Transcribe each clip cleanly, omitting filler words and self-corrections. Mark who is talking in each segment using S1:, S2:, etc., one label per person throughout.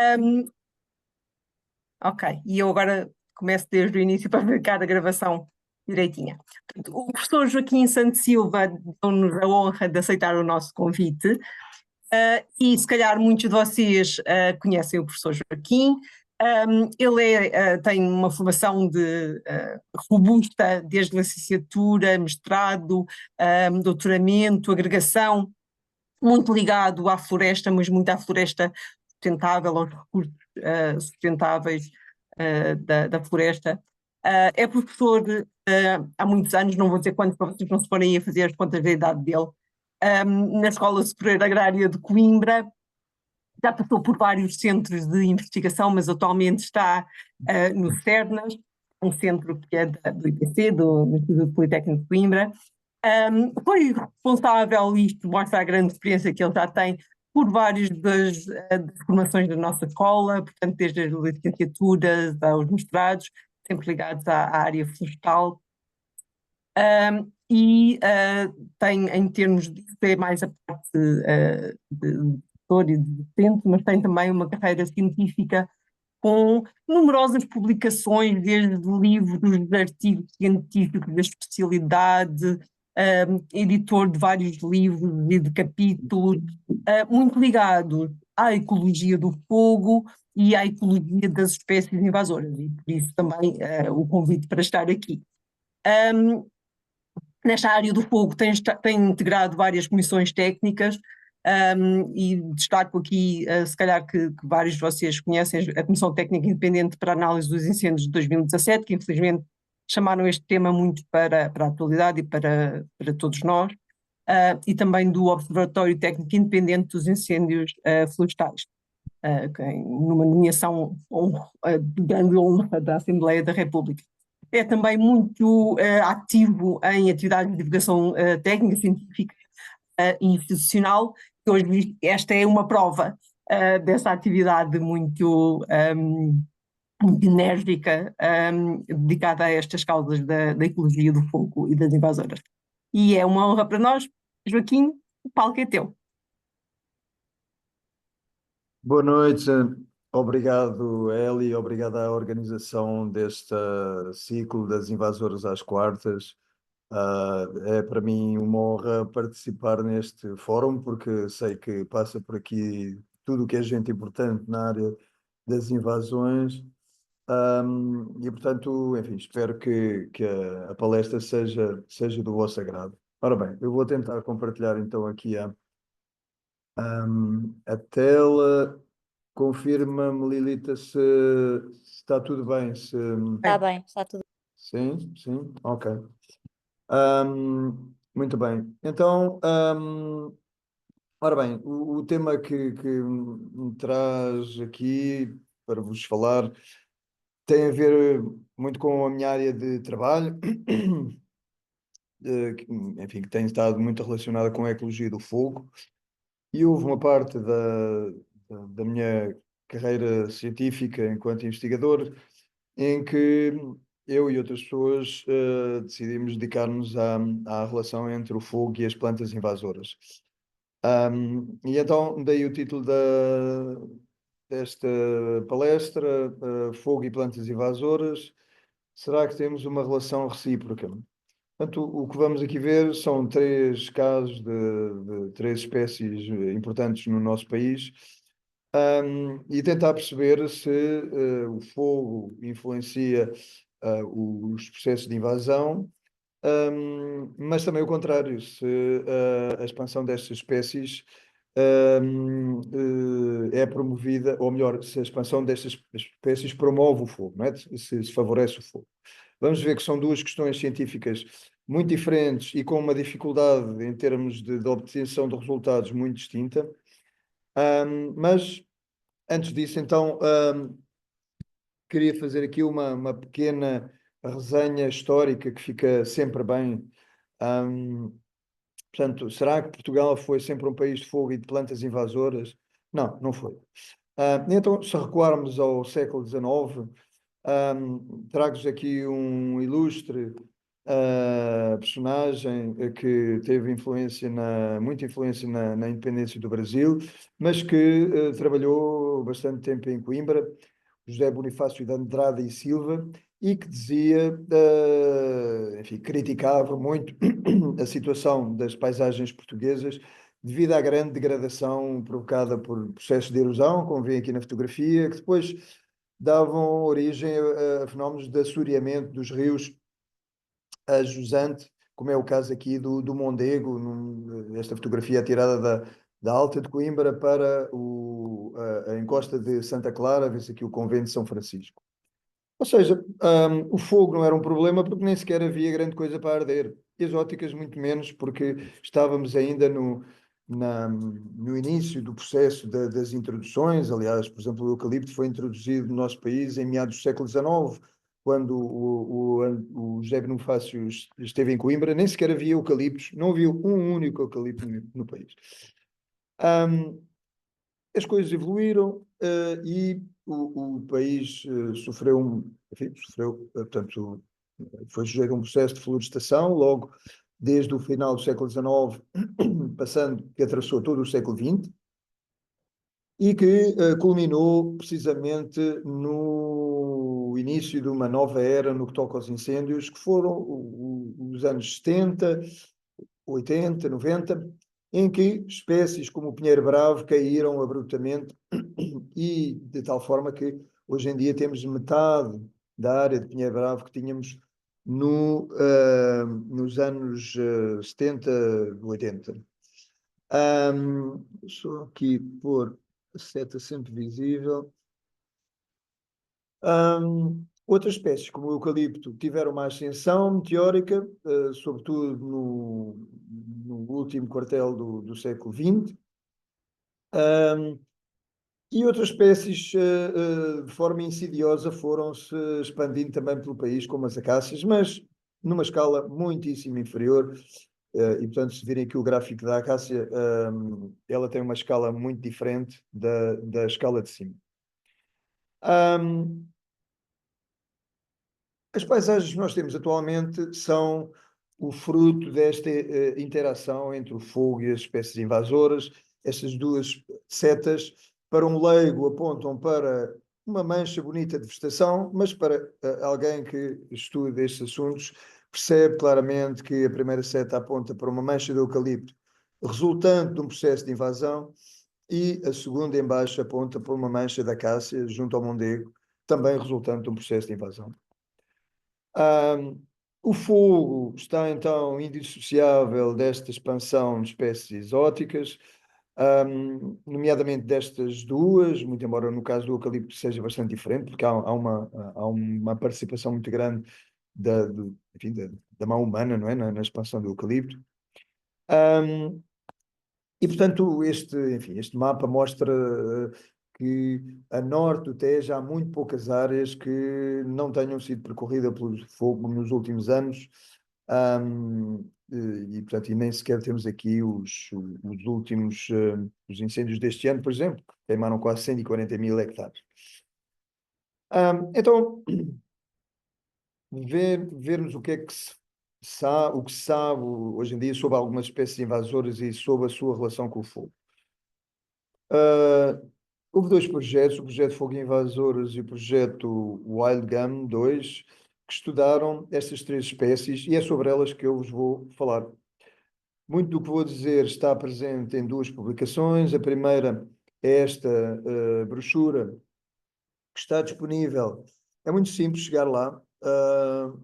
S1: Ahm, ok, e eu agora começo desde o início para ficar a gravação direitinha. Portanto, o professor Joaquim Santos Silva deu-nos a honra de aceitar o nosso convite, e se calhar muitos de vocês conhecem o professor Joaquim. Ele tem uma formação robusta, desde licenciatura, mestrado, doutoramento, agregação, muito ligado à floresta, mas muito à floresta sustentável, aos recursos sustentáveis da floresta. É professor há muitos anos, não vou dizer quantos, para vocês não se forem a fazer as contas da idade dele, na Escola Superior Agrária de Coimbra. Já passou por vários centros de investigação, mas atualmente está no CERNAS, um centro que é do IPC, do Instituto Politécnico de Coimbra. Foi responsável, isto mostra a grande experiência que ele já tem, por várias das formações da nossa escola, portanto, desde as licenciaturas aos mestrados, sempre ligados à área florestal. Tem, em termos de é mais a parte de professor e de docente, mas tem também uma carreira científica com numerosas publicações, desde livros, de artigos científicos da especialidade, editor de vários livros e de capítulos, muito ligado à ecologia do fogo e à ecologia das espécies invasoras, e por isso também o convite para estar aqui. Nesta área do fogo tem integrado várias comissões técnicas, e destaco aqui, se calhar que vários de vocês conhecem, a Comissão Técnica Independente para a Análise dos Incêndios de 2017, que infelizmente chamaram este tema muito para a atualidade e para todos nós, e também do Observatório Técnico Independente dos Incêndios Florestais, numa nomeação de grande honra da Assembleia da República. É também muito ativo em atividades de divulgação técnica, científica e institucional, que hoje esta é uma prova dessa atividade muito enérgica, dedicada a estas causas da ecologia do fogo e das invasoras. E é uma honra para nós. Joaquim, o palco é teu.
S2: Boa noite, obrigado Eli, obrigado à organização deste ciclo das invasoras às quartas. É para mim uma honra participar neste fórum, porque sei que passa por aqui tudo o que é gente importante na área das invasões. E portanto, enfim, espero que a palestra seja do vosso agrado. Ora bem, eu vou tentar compartilhar então aqui a tela. Confirma-me, Lilita, se está tudo bem.
S3: Está bem, está tudo.
S2: Sim, sim, ok. Muito bem. Então, ora bem, o tema que me traz aqui para vos falar tem a ver muito com a minha área de trabalho, enfim, que tem estado muito relacionada com a ecologia do fogo. E houve uma parte da minha carreira científica enquanto investigador em que eu e outras pessoas decidimos dedicar-nos à relação entre o fogo e as plantas invasoras. E então dei o título desta palestra, Fogo e Plantas Invasoras. Será que temos uma relação recíproca? Portanto, o que vamos aqui ver são três casos de três espécies importantes no nosso país, e tentar perceber se o fogo influencia os processos de invasão, mas também o contrário, se a expansão destas espécies é promovida, ou melhor, se a expansão destas espécies promove o fogo, não é? Se favorece o fogo. Vamos ver que são duas questões científicas muito diferentes e com uma dificuldade em termos de obtenção de resultados muito distinta. Mas, antes disso, então, queria fazer aqui uma pequena resenha histórica que fica sempre bem. Portanto, será que Portugal foi sempre um país de fogo e de plantas invasoras? Não, não foi. Então, se recuarmos ao século XIX, trago-vos aqui um ilustre personagem que teve muita influência na independência do Brasil, mas que trabalhou bastante tempo em Coimbra, José Bonifácio de Andrade e Silva, e que dizia, enfim, criticava muito a situação das paisagens portuguesas devido à grande degradação provocada por processos de erosão, como vê aqui na fotografia, que depois davam origem a fenómenos de assoreamento dos rios a jusante, como é o caso aqui do Mondego. Esta fotografia é tirada da Alta de Coimbra para a encosta de Santa Clara, vê-se aqui o convento de São Francisco. Ou seja, o fogo não era um problema porque nem sequer havia grande coisa para arder. Exóticas muito menos, porque estávamos ainda no início do processo das introduções. Aliás, por exemplo, o eucalipto foi introduzido no nosso país em meados do século XIX, quando o José Bonifácio esteve em Coimbra. Nem sequer havia eucaliptos, não havia um único eucalipto no país. As coisas evoluíram e o país sofreu, portanto, foi sujeito a um processo de florestação, logo desde o final do século XIX, passando, que atravessou todo o século XX, e que culminou precisamente no início de uma nova era no que toca aos incêndios, que foram os anos 70, 80, 90, em que espécies como o pinheiro bravo caíram abruptamente e de tal forma que hoje em dia temos metade da área de pinheiro bravo que tínhamos nos anos 70, 80. Só aqui pôr a seta sempre visível. Outras espécies, como o eucalipto, tiveram uma ascensão meteórica, sobretudo no último quartel do século XX. E outras espécies, de forma insidiosa, foram-se expandindo também pelo país, como as acácias, mas numa escala muitíssimo inferior. E, portanto, se virem aqui o gráfico da acácia, ela tem uma escala muito diferente da escala de cima. As paisagens que nós temos atualmente são o fruto desta interação entre o fogo e as espécies invasoras. Estas duas setas, para um leigo, apontam para uma mancha bonita de vegetação, mas para alguém que estuda estes assuntos, percebe claramente que a primeira seta aponta para uma mancha de eucalipto resultante de um processo de invasão, e a segunda em baixo aponta para uma mancha de acácia junto ao Mondego, também resultante de um processo de invasão. O fogo está então indissociável desta expansão de espécies exóticas, nomeadamente destas duas, muito embora no caso do eucalipto seja bastante diferente, porque há uma participação muito grande enfim, da mão humana, não é? Na expansão do eucalipto. E, portanto, este mapa mostra que a norte do Tejo há muito poucas áreas que não tenham sido percorridas pelo fogo nos últimos anos. Portanto, e nem sequer temos aqui os últimos os incêndios deste ano, por exemplo, que queimaram quase 140.000 hectares. Então, vermos o que é que se sabe hoje em dia sobre algumas espécies invasoras e sobre a sua relação com o fogo. Houve dois projetos, o projeto Fogo Invasoras e o projeto Wild Gum 2, que estudaram estas três espécies, e é sobre elas que eu vos vou falar. Muito do que vou dizer está presente em duas publicações. A primeira é esta brochura, que está disponível. É muito simples chegar lá,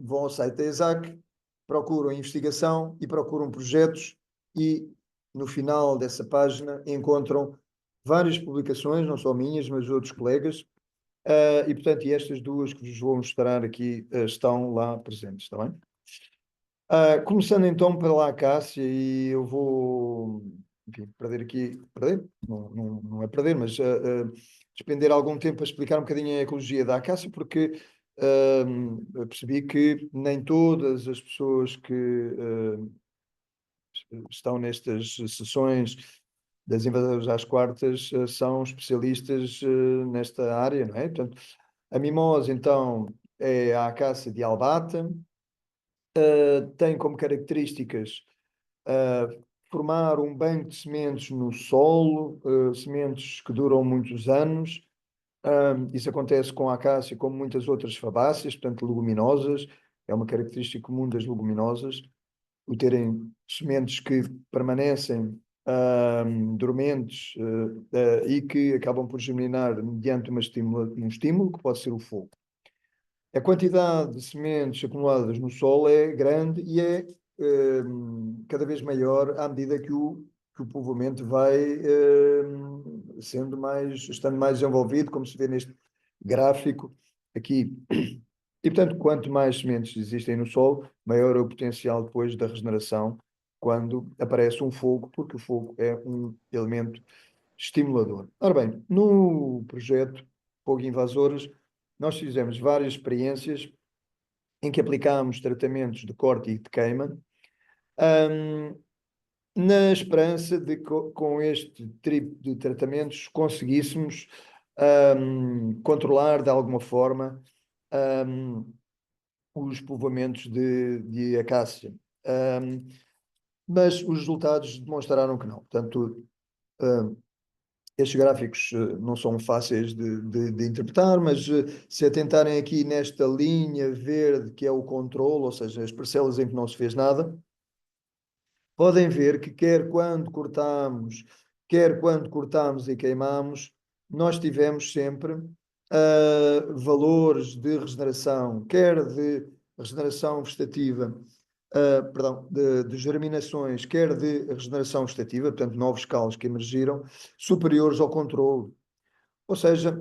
S2: vão ao site da ESAC, procuram investigação e procuram projetos, e no final dessa página encontram várias publicações, não só minhas, mas de outros colegas, e portanto, estas duas que vos vou mostrar aqui estão lá presentes, está bem? Começando então pela acácia, e eu vou, enfim, não é perder, mas despender algum tempo a explicar um bocadinho a ecologia da acácia, porque percebi que nem todas as pessoas que estão nestas sessões das invasoras às quartas são especialistas nesta área, não é? Portanto, a mimose, então, é a acácia de albata, tem como características formar um banco de sementes no solo, sementes que duram muitos anos. Isso acontece com a acácia, como muitas outras fabáceas, portanto, leguminosas. É uma característica comum das leguminosas, o terem sementes que permanecem dormentes e que acabam por germinar mediante um estímulo, que pode ser o fogo. A quantidade de sementes acumuladas no solo é grande e é cada vez maior à medida que o povoamento vai estando mais desenvolvido, como se vê neste gráfico aqui. E, portanto, quanto mais sementes existem no solo, maior é o potencial depois da regeneração quando aparece um fogo, porque o fogo é um elemento estimulador. Ora bem, no projeto Fogo Invasores, nós fizemos várias experiências em que aplicámos tratamentos de corte e de queima, na esperança de que com este tipo de tratamentos conseguíssemos controlar de alguma forma os povoamentos de acácia. Mas os resultados demonstraram que não. Portanto, estes gráficos não são fáceis de interpretar, mas se atentarem aqui nesta linha verde, que é o controle, ou seja, as parcelas em que não se fez nada, podem ver que quer quando cortamos e queimamos, nós tivemos sempre valores de regeneração, quer de regeneração vegetativa, perdão, de germinações, quer de regeneração vegetativa, portanto, novos calos que emergiram, superiores ao controle. Ou seja,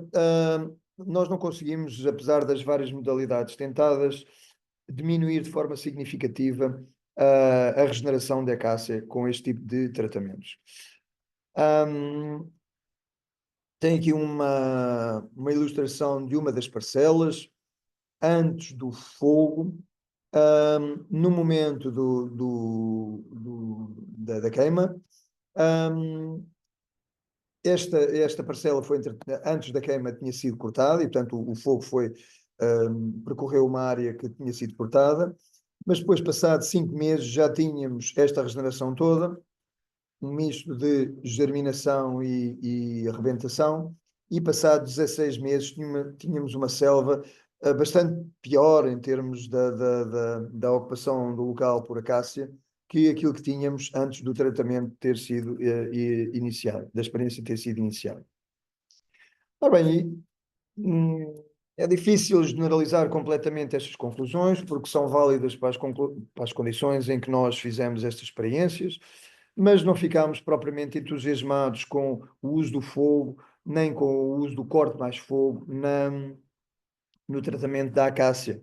S2: nós não conseguimos, apesar das várias modalidades tentadas, diminuir de forma significativa a regeneração da acácia com este tipo de tratamentos. Tem aqui uma ilustração de uma das parcelas antes do fogo, no momento da queima. Esta parcela foi antes da queima tinha sido cortada e, portanto, o fogo percorreu uma área que tinha sido cortada, mas depois, passado 5 meses, já tínhamos esta regeneração toda, um misto de germinação e arrebentação, e passado 16 meses tínhamos uma selva bastante pior em termos da ocupação do local por acácia que aquilo que tínhamos antes do tratamento ter sido iniciado, da experiência ter sido iniciada. Ora bem, é difícil generalizar completamente estas conclusões, porque são válidas para as condições em que nós fizemos estas experiências, mas não ficámos propriamente entusiasmados com o uso do fogo, nem com o uso do corte mais fogo no tratamento da acácia.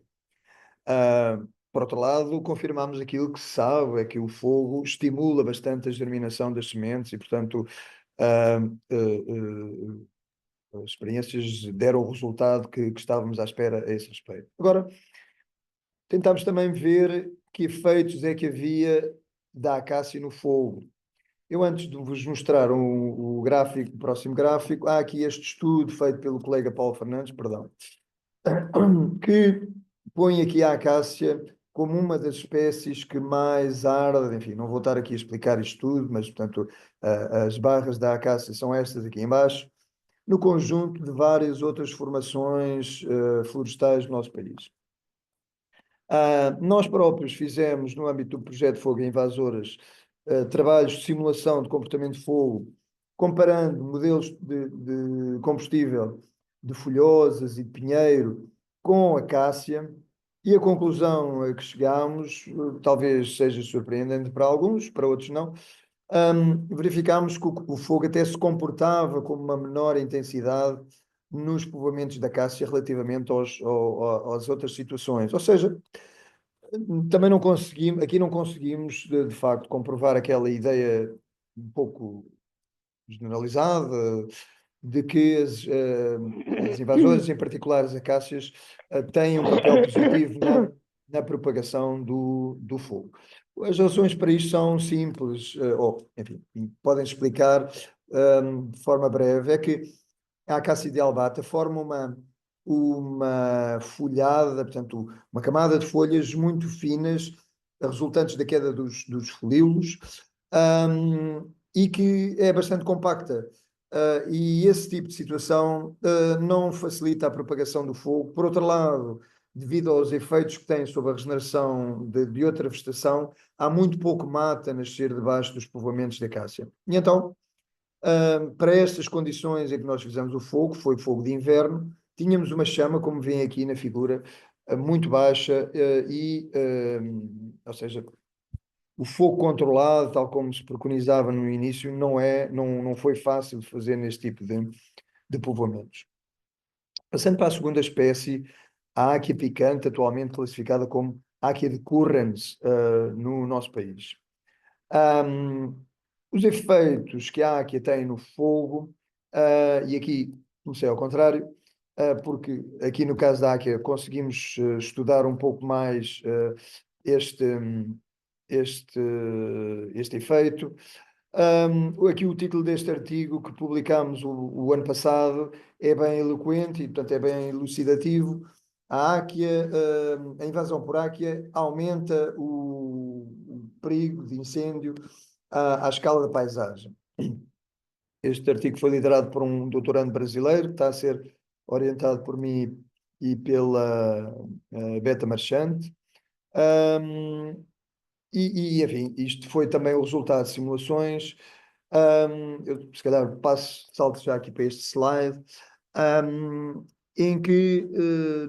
S2: Por outro lado, confirmamos aquilo que se sabe, é que o fogo estimula bastante a germinação das sementes e, portanto, as experiências deram o resultado que estávamos à espera a esse respeito. Agora, tentámos também ver que efeitos é que havia da acácia no fogo. Eu, antes de vos mostrar o gráfico, o próximo gráfico, há aqui este estudo feito pelo colega Paulo Fernandes, perdão, que põe aqui a acácia como uma das espécies que mais arde. Enfim, não vou estar aqui a explicar isto tudo, mas, portanto, as barras da acácia são estas aqui em baixo, no conjunto de várias outras formações florestais do nosso país. Nós próprios fizemos, no âmbito do projeto Fogo Invasoras, trabalhos de simulação de comportamento de fogo, comparando modelos de combustível de folhosas e de pinheiro com acácia, e a conclusão a que chegámos, talvez seja surpreendente para alguns, para outros não, verificámos que o fogo até se comportava com uma menor intensidade nos povoamentos da acácia relativamente às outras situações. Ou seja, também não conseguimos, aqui não conseguimos, de facto, comprovar aquela ideia um pouco generalizada de que as invasoras, em particular as acácias, têm um papel positivo na propagação do fogo. As razões para isto são simples, ou, enfim, podem explicar de forma breve. É que a acácia dealbata forma uma folhada, portanto, uma camada de folhas muito finas resultantes da queda dos folíolos, e que é bastante compacta. E esse tipo de situação não facilita a propagação do fogo. Por outro lado, devido aos efeitos que tem sobre a regeneração de outra vegetação, há muito pouco mata a nascer debaixo dos povoamentos de acácia. E então, para estas condições em que nós fizemos o fogo, foi fogo de inverno, tínhamos uma chama, como vêem aqui na figura, muito baixa, ou seja, o fogo controlado, tal como se preconizava no início, não foi fácil de fazer neste tipo de povoamentos. Passando para a segunda espécie, a áquia picante, atualmente classificada como áquia de Currens, no nosso país. Os efeitos que a áquia tem no fogo, e aqui comecei ao contrário, porque aqui no caso da áquia conseguimos estudar um pouco mais este, este, este efeito. Aqui o título deste artigo que publicámos o ano passado é bem eloquente e, portanto, é bem elucidativo. A áquia, a invasão por áquia aumenta o perigo de incêndio à escala da paisagem. Este artigo foi liderado por um doutorando brasileiro, que está a ser orientado por mim e pela Beta Marchante. Enfim, isto foi também o resultado de simulações. Eu, se calhar, salto já aqui para este slide, em que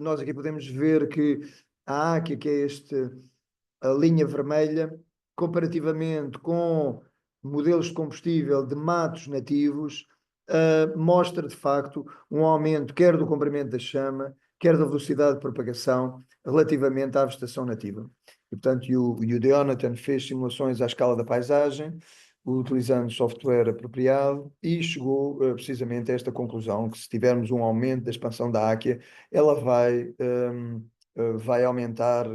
S2: nós aqui podemos ver que a áquia, que é a linha vermelha, comparativamente com modelos de combustível de matos nativos, mostra de facto um aumento quer do comprimento da chama, quer da velocidade de propagação relativamente à vegetação nativa. E, portanto, o Jonathan fez simulações à escala da paisagem, utilizando software apropriado, e chegou precisamente a esta conclusão, que se tivermos um aumento da expansão da áquia, ela vai aumentar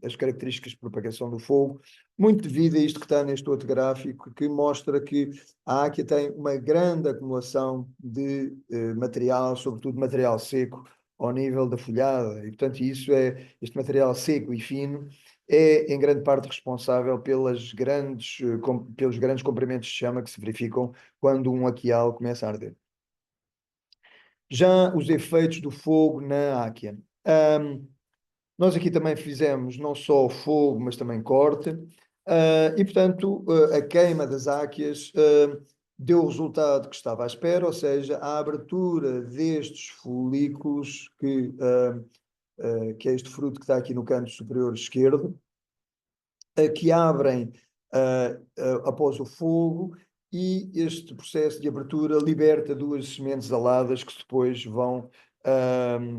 S2: as características de propagação do fogo, muito devido a isto que está neste outro gráfico, que mostra que a áquia tem uma grande acumulação de material, sobretudo material seco, ao nível da folhada, e portanto este material seco e fino é em grande parte responsável pelos grandes comprimentos de chama que se verificam quando um aquial começa a arder. Já os efeitos do fogo na áquia. Nós aqui também fizemos não só fogo, mas também corte, e portanto a queima das áqueas deu o resultado que estava à espera, ou seja, a abertura destes folículos, que é este fruto que está aqui no canto superior esquerdo, que abrem após o fogo, e este processo de abertura liberta duas sementes aladas que depois vão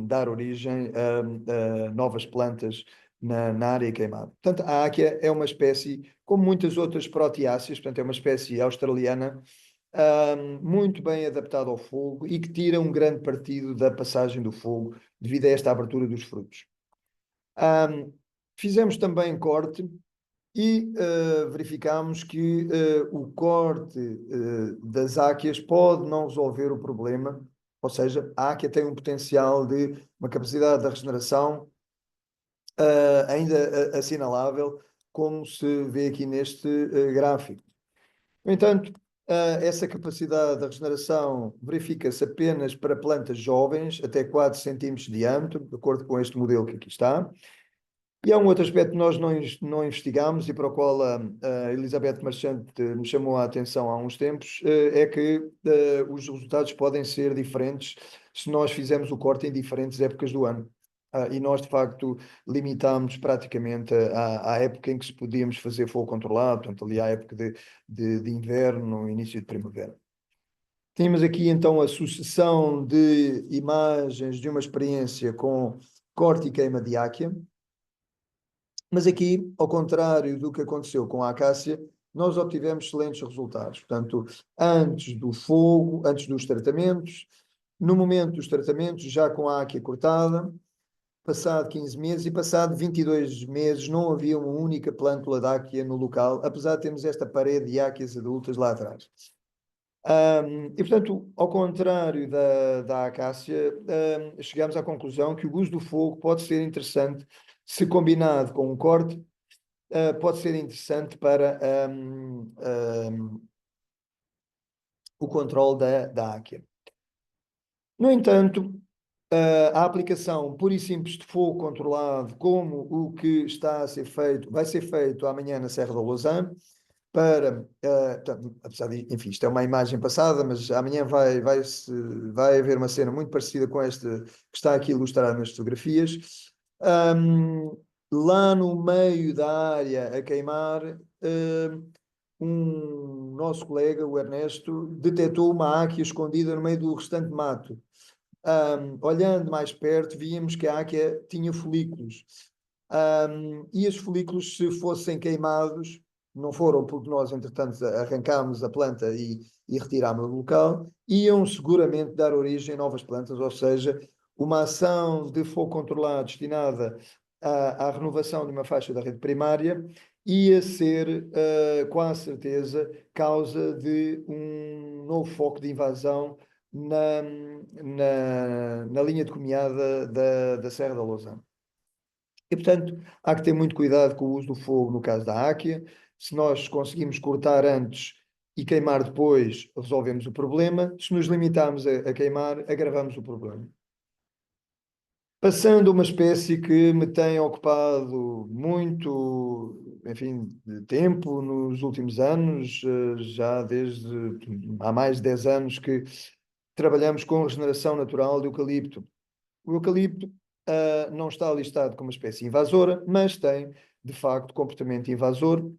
S2: dar origem a novas plantas na área queimada. Portanto, a áquia é uma espécie, como muitas outras proteáceas, portanto, é uma espécie australiana, muito bem adaptada ao fogo e que tira um grande partido da passagem do fogo devido a esta abertura dos frutos. Fizemos também corte e verificámos que o corte das áqueas pode não resolver o problema, ou seja, a áquia tem um potencial de uma capacidade de regeneração ainda assinalável, como se vê aqui neste gráfico. No entanto, essa capacidade de regeneração verifica-se apenas para plantas jovens, até 4 centímetros de diâmetro, de acordo com este modelo que aqui está. E há um outro aspecto que nós não investigamos e para o qual a Elizabeth Marchante me chamou a atenção há uns tempos, é que os resultados podem ser diferentes se nós fizermos o corte em diferentes épocas do ano. E nós, de facto, limitámos praticamente à época em que se podíamos fazer fogo controlado, portanto, ali à época de inverno, início de primavera. Temos aqui, então, a sucessão de imagens de uma experiência com corte e queima de áquia. Mas aqui, ao contrário do que aconteceu com a acácia, nós obtivemos excelentes resultados. Portanto, antes do fogo, antes dos tratamentos, no momento dos tratamentos, já com a áquia cortada, passado 15 meses e passado 22 meses, não havia uma única plântula de áquia no local, apesar de termos esta parede de áquias adultas lá atrás. E, portanto, ao contrário da acácia, chegamos à conclusão que o uso do fogo pode ser interessante se combinado com um corte, pode ser interessante para o controle da áquia. No entanto, a aplicação pura e simples de fogo controlado, como o que está a ser feito, vai ser feito amanhã na Serra da Lousã, para, apesar de, enfim, isto é uma imagem passada, mas amanhã vai haver uma cena muito parecida com esta que está aqui ilustrada nas fotografias. Lá no meio da área a queimar, um nosso colega, o Ernesto, detectou uma áquia escondida no meio do restante mato. Olhando mais perto, víamos que a áquia tinha folículos. E os folículos, se fossem queimados, não foram porque nós, entretanto, arrancámos a planta e retirámos do local, iam seguramente dar origem a novas plantas, ou seja, uma ação de fogo controlado destinada à renovação de uma faixa da rede primária ia ser, com a certeza, causa de um novo foco de invasão na linha de caminhada da Serra da Lousã. E, portanto, há que ter muito cuidado com o uso do fogo no caso da áquia. Se nós conseguimos cortar antes e queimar depois, resolvemos o problema. Se nos limitarmos a queimar, agravamos o problema. Passando a uma espécie que me tem ocupado muito, enfim, de tempo nos últimos anos, já desde há mais de 10 anos que trabalhamos com regeneração natural de eucalipto. O eucalipto não está listado como uma espécie invasora, mas tem, de facto, comportamento invasor,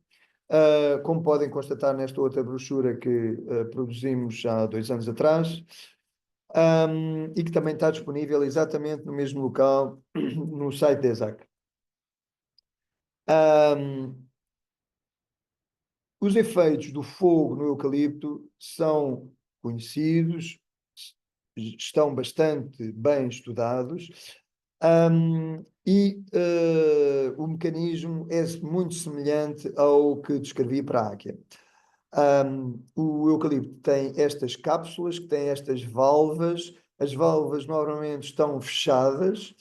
S2: como podem constatar nesta outra brochura que produzimos há 2 anos atrás, e que também está disponível exatamente no mesmo local, no site da ESAC. Os efeitos do fogo no eucalipto são conhecidos, estão bastante bem estudados, e o mecanismo é muito semelhante ao que descrevi para a áquia. O eucalipto tem estas cápsulas, que têm estas válvulas. As válvulas normalmente estão fechadas,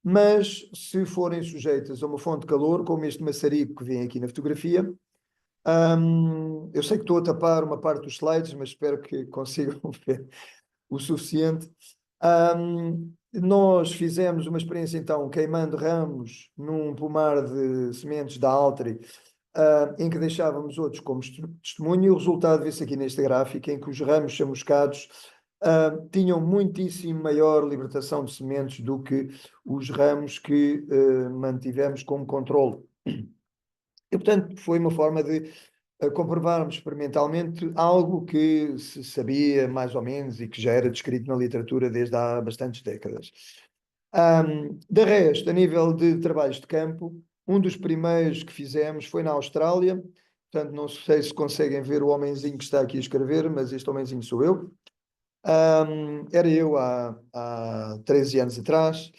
S2: mas se forem sujeitas a uma fonte de calor, como este maçarico que vem aqui na fotografia, eu sei que estou a tapar uma parte dos slides, mas espero que consigam ver o suficiente. Nós fizemos uma experiência, então, queimando ramos num pomar de sementes da Altri, em que deixávamos outros como testemunho, e o resultado vê-se aqui neste gráfico, em que os ramos chamuscados tinham muitíssimo maior libertação de sementes do que os ramos que mantivemos como controle. E, portanto, foi uma forma de comprovarmos experimentalmente algo que se sabia mais ou menos e que já era descrito na literatura desde há bastantes décadas. De resto, a nível de trabalhos de campo, um dos primeiros que fizemos foi na Austrália. Portanto, não sei se conseguem ver o homenzinho que está aqui a escrever, mas este homenzinho sou eu. Era eu há 13 anos atrás,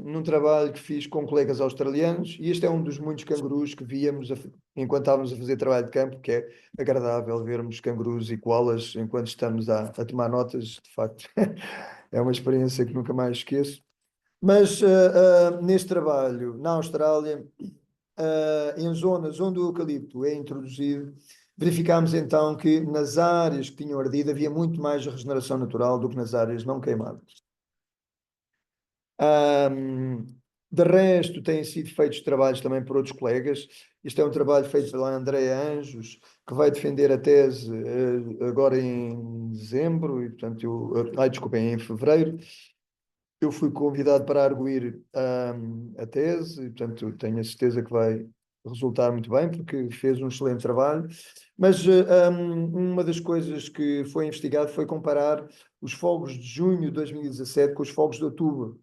S2: num trabalho que fiz com colegas australianos, e este é um dos muitos cangurus que víamos enquanto estávamos a fazer trabalho de campo, que é agradável vermos cangurus e koalas enquanto estamos a tomar notas. De facto, é uma experiência que nunca mais esqueço. Mas neste trabalho, na Austrália, em zonas onde o eucalipto é introduzido, verificámos então que nas áreas que tinham ardido havia muito mais regeneração natural do que nas áreas não queimadas. De resto, têm sido feitos trabalhos também por outros colegas. Isto é um trabalho feito pela Andréa Anjos, que vai defender a tese agora em dezembro, e portanto, desculpem, em fevereiro. Eu fui convidado para arguir a tese, e portanto tenho a certeza que vai resultar muito bem, porque fez um excelente trabalho. Mas uma das coisas que foi investigado foi comparar os fogos de junho de 2017 com os fogos de outubro.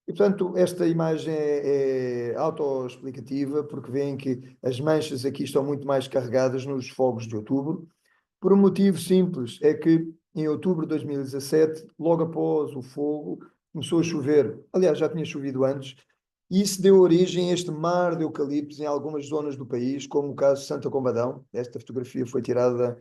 S2: E, portanto, esta imagem é autoexplicativa, porque veem que as manchas aqui estão muito mais carregadas nos fogos de outubro, por um motivo simples, é que em outubro de 2017, logo após o fogo, começou a chover. Aliás, já tinha chovido antes, e isso deu origem a este mar de eucaliptos em algumas zonas do país, como o caso de Santa Combadão. Esta fotografia foi tirada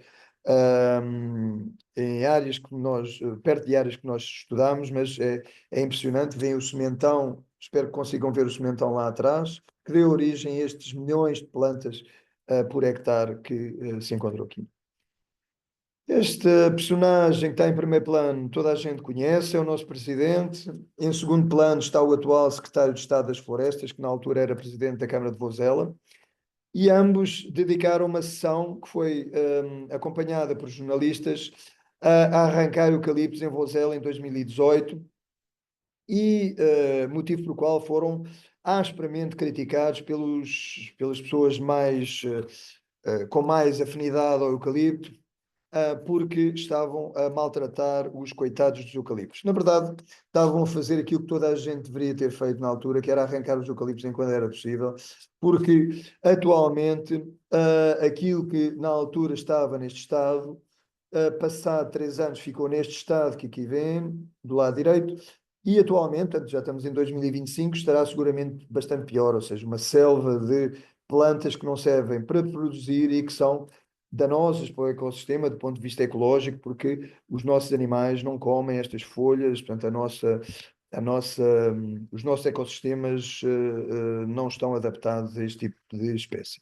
S2: em áreas que nós, perto de áreas que nós estudámos, mas é impressionante, vem o sementão espero que consigam ver o sementão lá atrás, que deu origem a estes milhões de plantas por hectare que se encontram aqui. Esta personagem que está em primeiro plano, toda a gente conhece, é o nosso presidente. Em segundo plano está o atual secretário de Estado das Florestas, que na altura era presidente da Câmara de Vozela, e ambos dedicaram uma sessão que foi acompanhada por jornalistas a arrancar eucaliptos em Vozela em 2018, e motivo pelo qual foram asperamente criticados pelas pessoas com mais afinidade ao eucalipto, porque estavam a maltratar os coitados dos eucaliptos. Na verdade, estavam a fazer aquilo que toda a gente deveria ter feito na altura, que era arrancar os eucaliptos enquanto era possível, porque atualmente aquilo que na altura estava neste estado, passado 3 anos ficou neste estado que aqui vem, do lado direito, e atualmente, portanto, já estamos em 2025, estará seguramente bastante pior, ou seja, uma selva de plantas que não servem para produzir e que são danosas para o ecossistema do ponto de vista ecológico, porque os nossos animais não comem estas folhas, portanto, os nossos ecossistemas não estão adaptados a este tipo de espécie.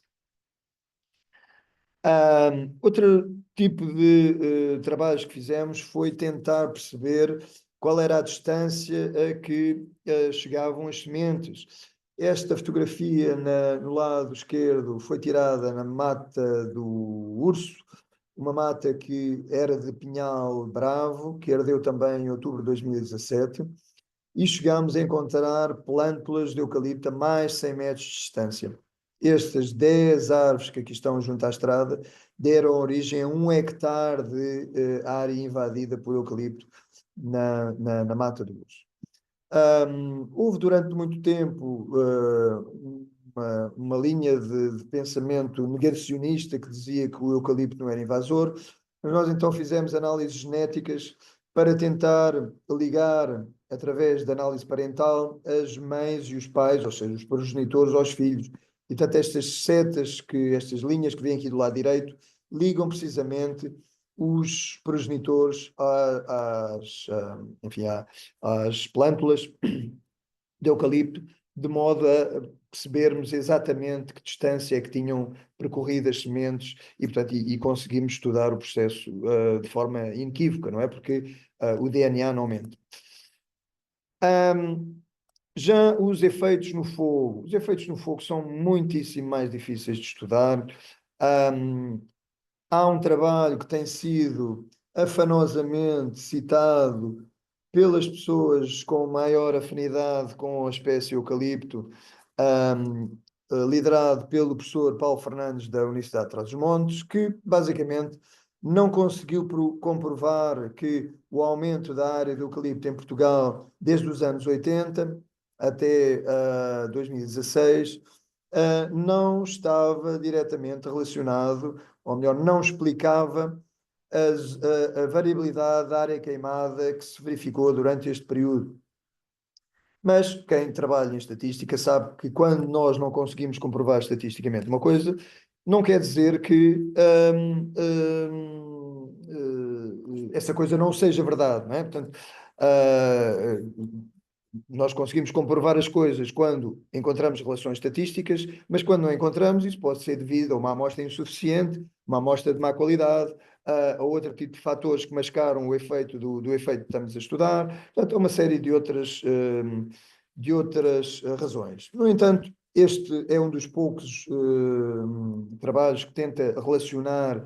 S2: Outro tipo de trabalhos que fizemos foi tentar perceber qual era a distância a que chegavam as sementes. Esta fotografia no lado esquerdo foi tirada na mata do Urso, uma mata que era de pinhal bravo, que ardeu também em outubro de 2017, e chegámos a encontrar plântulas de eucalipto a mais de 100 metros de distância. Estas 10 árvores que aqui estão junto à estrada deram origem a 1 hectare de área invadida por eucalipto na Mata do Urso. Houve durante muito tempo uma linha de pensamento negacionista que dizia que o eucalipto não era invasor. Nós então fizemos análises genéticas para tentar ligar, através da análise parental, as mães e os pais, ou seja, os progenitores aos filhos. E, portanto, estas linhas que vêm aqui do lado direito, ligam precisamente os progenitores às plântulas de eucalipto, de modo a percebermos exatamente que distância é que tinham percorrido as sementes e, portanto, conseguimos estudar o processo de forma inequívoca, não é? Porque o DNA não mente. Já os efeitos no fogo são muitíssimo mais difíceis de estudar. Há um trabalho que tem sido afanosamente citado pelas pessoas com maior afinidade com a espécie eucalipto, liderado pelo professor Paulo Fernandes da Universidade de Trás-os-Montes, que basicamente não conseguiu comprovar que o aumento da área de eucalipto em Portugal desde os anos 80 até 2016 não estava diretamente relacionado, ou melhor, não explicava a variabilidade da área queimada que se verificou durante este período. Mas quem trabalha em estatística sabe que quando nós não conseguimos comprovar estatisticamente uma coisa, não quer dizer que essa coisa não seja verdade, não é? Portanto, nós conseguimos comprovar as coisas quando encontramos relações estatísticas, mas quando não encontramos, isso pode ser devido a uma amostra insuficiente, uma amostra de má qualidade, a outro tipo de fatores que mascaram o efeito do efeito que estamos a estudar, portanto, a uma série de outras razões. No entanto, este é um dos poucos trabalhos que tenta relacionar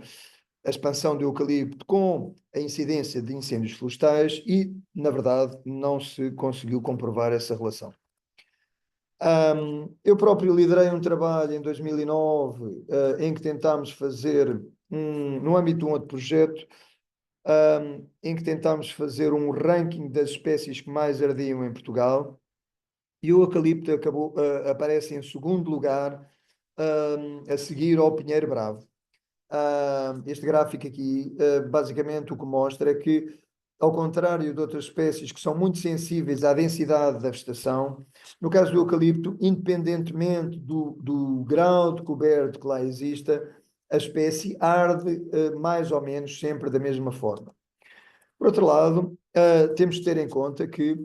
S2: a expansão do eucalipto com a incidência de incêndios florestais e, na verdade, não se conseguiu comprovar essa relação. Eu próprio liderei um trabalho em 2009 em que tentámos fazer, no âmbito de um outro projeto, em que tentámos fazer um ranking das espécies que mais ardiam em Portugal, e o eucalipto aparece em segundo lugar, a seguir ao pinheiro bravo. Este gráfico aqui, basicamente o que mostra é que, ao contrário de outras espécies que são muito sensíveis à densidade da vegetação, no caso do eucalipto, independentemente do grau de coberto que lá exista, a espécie arde mais ou menos sempre da mesma forma. Por outro lado, temos de ter em conta que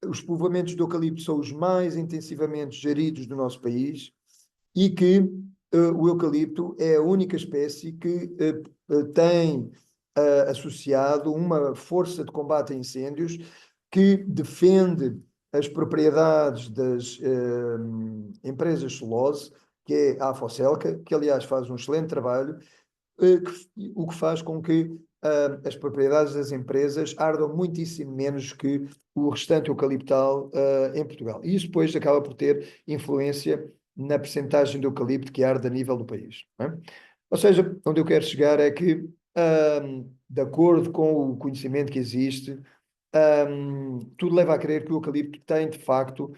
S2: os povoamentos de eucalipto são os mais intensivamente geridos do nosso país e que o eucalipto é a única espécie que tem associado uma força de combate a incêndios que defende as propriedades das empresas celulose, que é a Afocelca, que aliás faz um excelente trabalho, o que faz com que as propriedades das empresas ardam muitíssimo menos que o restante eucaliptal em Portugal. E isso depois acaba por ter influência na percentagem de eucalipto que arde a nível do país. Não é? Ou seja, onde eu quero chegar é que, de acordo com o conhecimento que existe, tudo leva a crer que o eucalipto tem, de facto,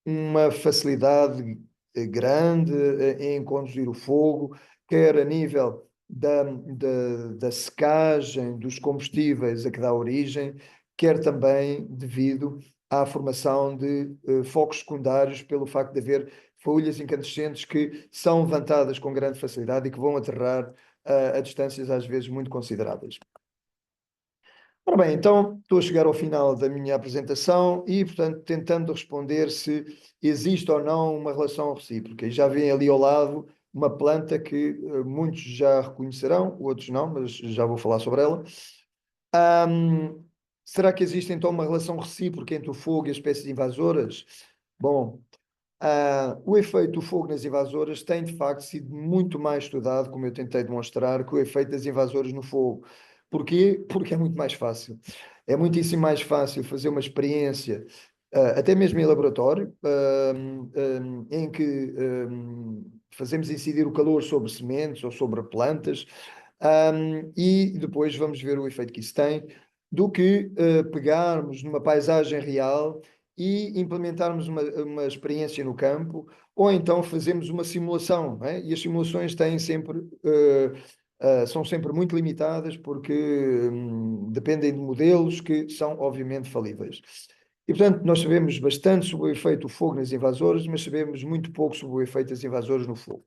S2: uma facilidade grande em conduzir o fogo, quer a nível da secagem dos combustíveis a que dá origem, quer também devido à formação de focos secundários pelo facto de haver folhas incandescentes que são levantadas com grande facilidade e que vão aterrar a distâncias às vezes muito consideráveis. Ora bem, então estou a chegar ao final da minha apresentação e, portanto, tentando responder se existe ou não uma relação recíproca. E já vem ali ao lado uma planta que muitos já reconhecerão, outros não, mas já vou falar sobre ela. Será que existe então uma relação recíproca entre o fogo e as espécies invasoras? Bom, o efeito do fogo nas invasoras tem de facto sido muito mais estudado, como eu tentei demonstrar, que o efeito das invasoras no fogo. Porquê? Porque é muito mais fácil. É muitíssimo mais fácil fazer uma experiência, até mesmo em laboratório, em que fazemos incidir o calor sobre sementes ou sobre plantas, e depois vamos ver o efeito que isso tem, do que pegarmos numa paisagem real e implementarmos uma experiência no campo, ou então fazemos uma simulação, não é? E as simulações têm sempre, são sempre muito limitadas porque dependem de modelos que são obviamente falíveis. E, portanto, nós sabemos bastante sobre o efeito do fogo nas invasoras, mas sabemos muito pouco sobre o efeito das invasoras no fogo.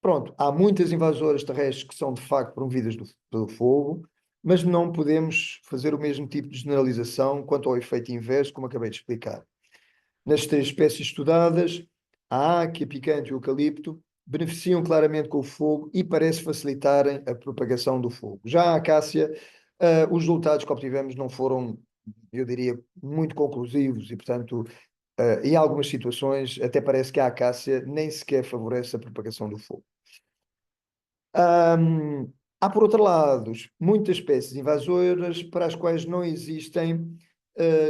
S2: Pronto, há muitas invasoras terrestres que são de facto promovidas pelo fogo, mas não podemos fazer o mesmo tipo de generalização quanto ao efeito inverso, como acabei de explicar. Nas três espécies estudadas, a áquia, picante e o eucalipto beneficiam claramente com o fogo e parece facilitarem a propagação do fogo. Já a acácia, os resultados que obtivemos não foram, eu diria, muito conclusivos e, portanto, em algumas situações, até parece que a acácia nem sequer favorece a propagação do fogo. Há, por outro lado, muitas espécies invasoras para as quais não existem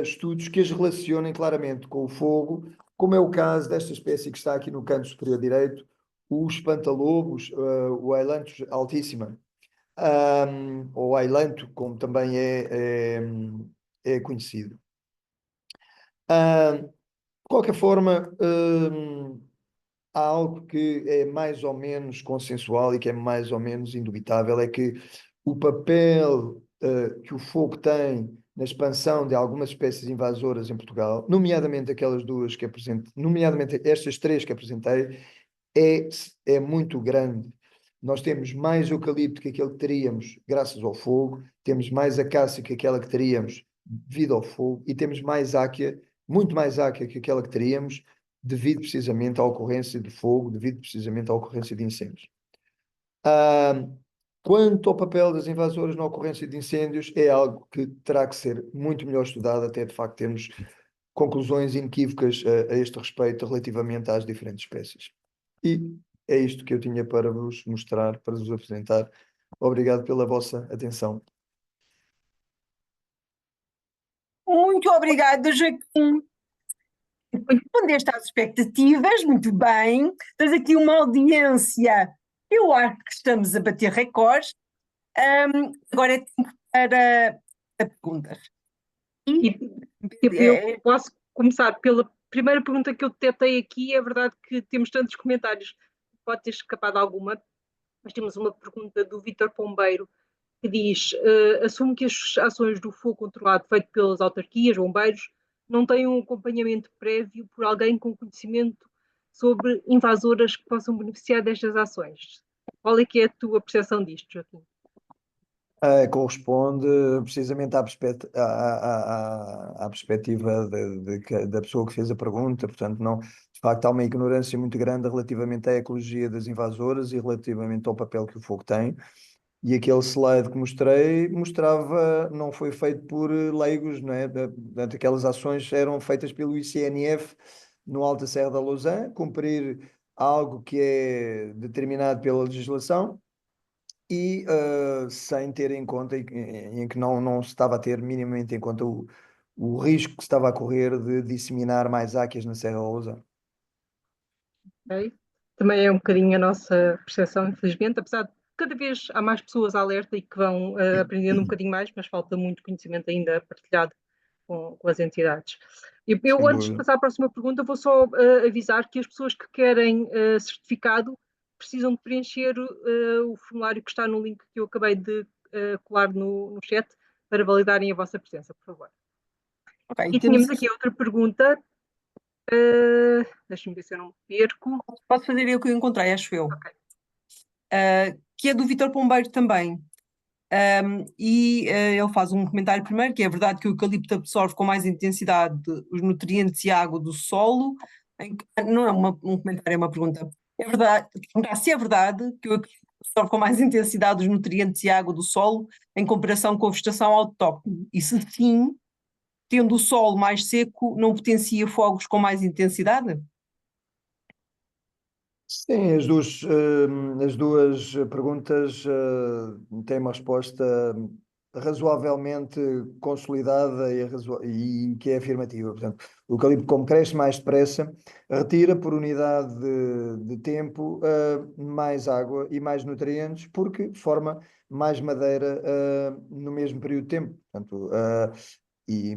S2: estudos que as relacionem claramente com o fogo, como é o caso desta espécie que está aqui no canto superior direito, o espantalobos, o Ailanthus altissima, ou ailanto, como também é conhecido. De qualquer forma, há algo que é mais ou menos consensual e que é mais ou menos indubitável, é que o papel que o fogo tem na expansão de algumas espécies invasoras em Portugal, nomeadamente aquelas duas que apresentei, nomeadamente estas três que apresentei, é muito grande. Nós temos mais eucalipto que aquele que teríamos graças ao fogo, temos mais acácia que aquela que teríamos devido ao fogo e temos mais áquia, muito mais áquia que aquela que teríamos devido precisamente à ocorrência de fogo, devido precisamente à ocorrência de incêndios. Quanto ao papel das invasoras na ocorrência de incêndios, é algo que terá que ser muito melhor estudado até de facto termos conclusões inequívocas a este respeito relativamente às diferentes espécies. E é isto que eu tinha para vos mostrar, para vos apresentar. Obrigado pela vossa atenção.
S1: Muito obrigada, Joaquim. Respondeste às expectativas, muito bem. Tens aqui uma audiência, eu acho que estamos a bater recordes. Agora é tempo para perguntas.
S4: Eu posso começar pela primeira pergunta que eu detetei aqui. É verdade que temos tantos comentários, pode ter escapado alguma, mas temos uma pergunta do Vítor Pombeiro que diz: assumo que as ações do fogo controlado feito pelas autarquias, bombeiros, não têm um acompanhamento prévio por alguém com conhecimento sobre invasoras que possam beneficiar destas ações. Qual é que é a tua percepção disto, Joaquim?
S2: Corresponde precisamente à perspectiva da pessoa que fez a pergunta, portanto, não, de facto, há uma ignorância muito grande relativamente à ecologia das invasoras e relativamente ao papel que o fogo tem. E aquele slide que mostrei mostrava, não foi feito por leigos, não é? Portanto, aquelas ações eram feitas pelo ICNF no Alta Serra da Lousã, cumprir algo que é determinado pela legislação e sem ter em conta, em que não se estava a ter minimamente em conta o risco que se estava a correr de disseminar mais áqueas na Serra da Lousã.
S4: Ok? Também é um bocadinho a nossa percepção, infelizmente, apesar de cada vez há mais pessoas alerta e que vão aprendendo um bocadinho mais, mas falta muito conhecimento ainda partilhado com as entidades. Eu,
S2: Sem
S4: antes de
S2: dúvida.
S4: passar à próxima pergunta, vou só avisar que as pessoas que querem certificado precisam de preencher o formulário que está no link que eu acabei de colar no chat para validarem a vossa presença, por favor.
S1: Ok,
S4: E tínhamos aqui outra pergunta. Deixa-me ver se eu não me perco.
S1: Posso fazer eu que eu encontrei, acho eu.
S4: Ok.
S1: Que é do Vítor Pombeiro também. Ele faz um comentário primeiro, que é verdade que o eucalipto absorve com mais intensidade os nutrientes e a água do solo. Não é um comentário, é uma pergunta. É verdade, perguntar se é verdade que o eucalipto absorve com mais intensidade os nutrientes e a água do solo em comparação com a vegetação autóctone. E se sim, tendo o solo mais seco, não potencia fogos com mais intensidade?
S2: Sim, as duas perguntas têm uma resposta razoavelmente consolidada e que é afirmativa. Portanto, o eucalipto, como cresce mais depressa, retira por unidade de tempo mais água e mais nutrientes, porque forma mais madeira no mesmo período de tempo. Portanto,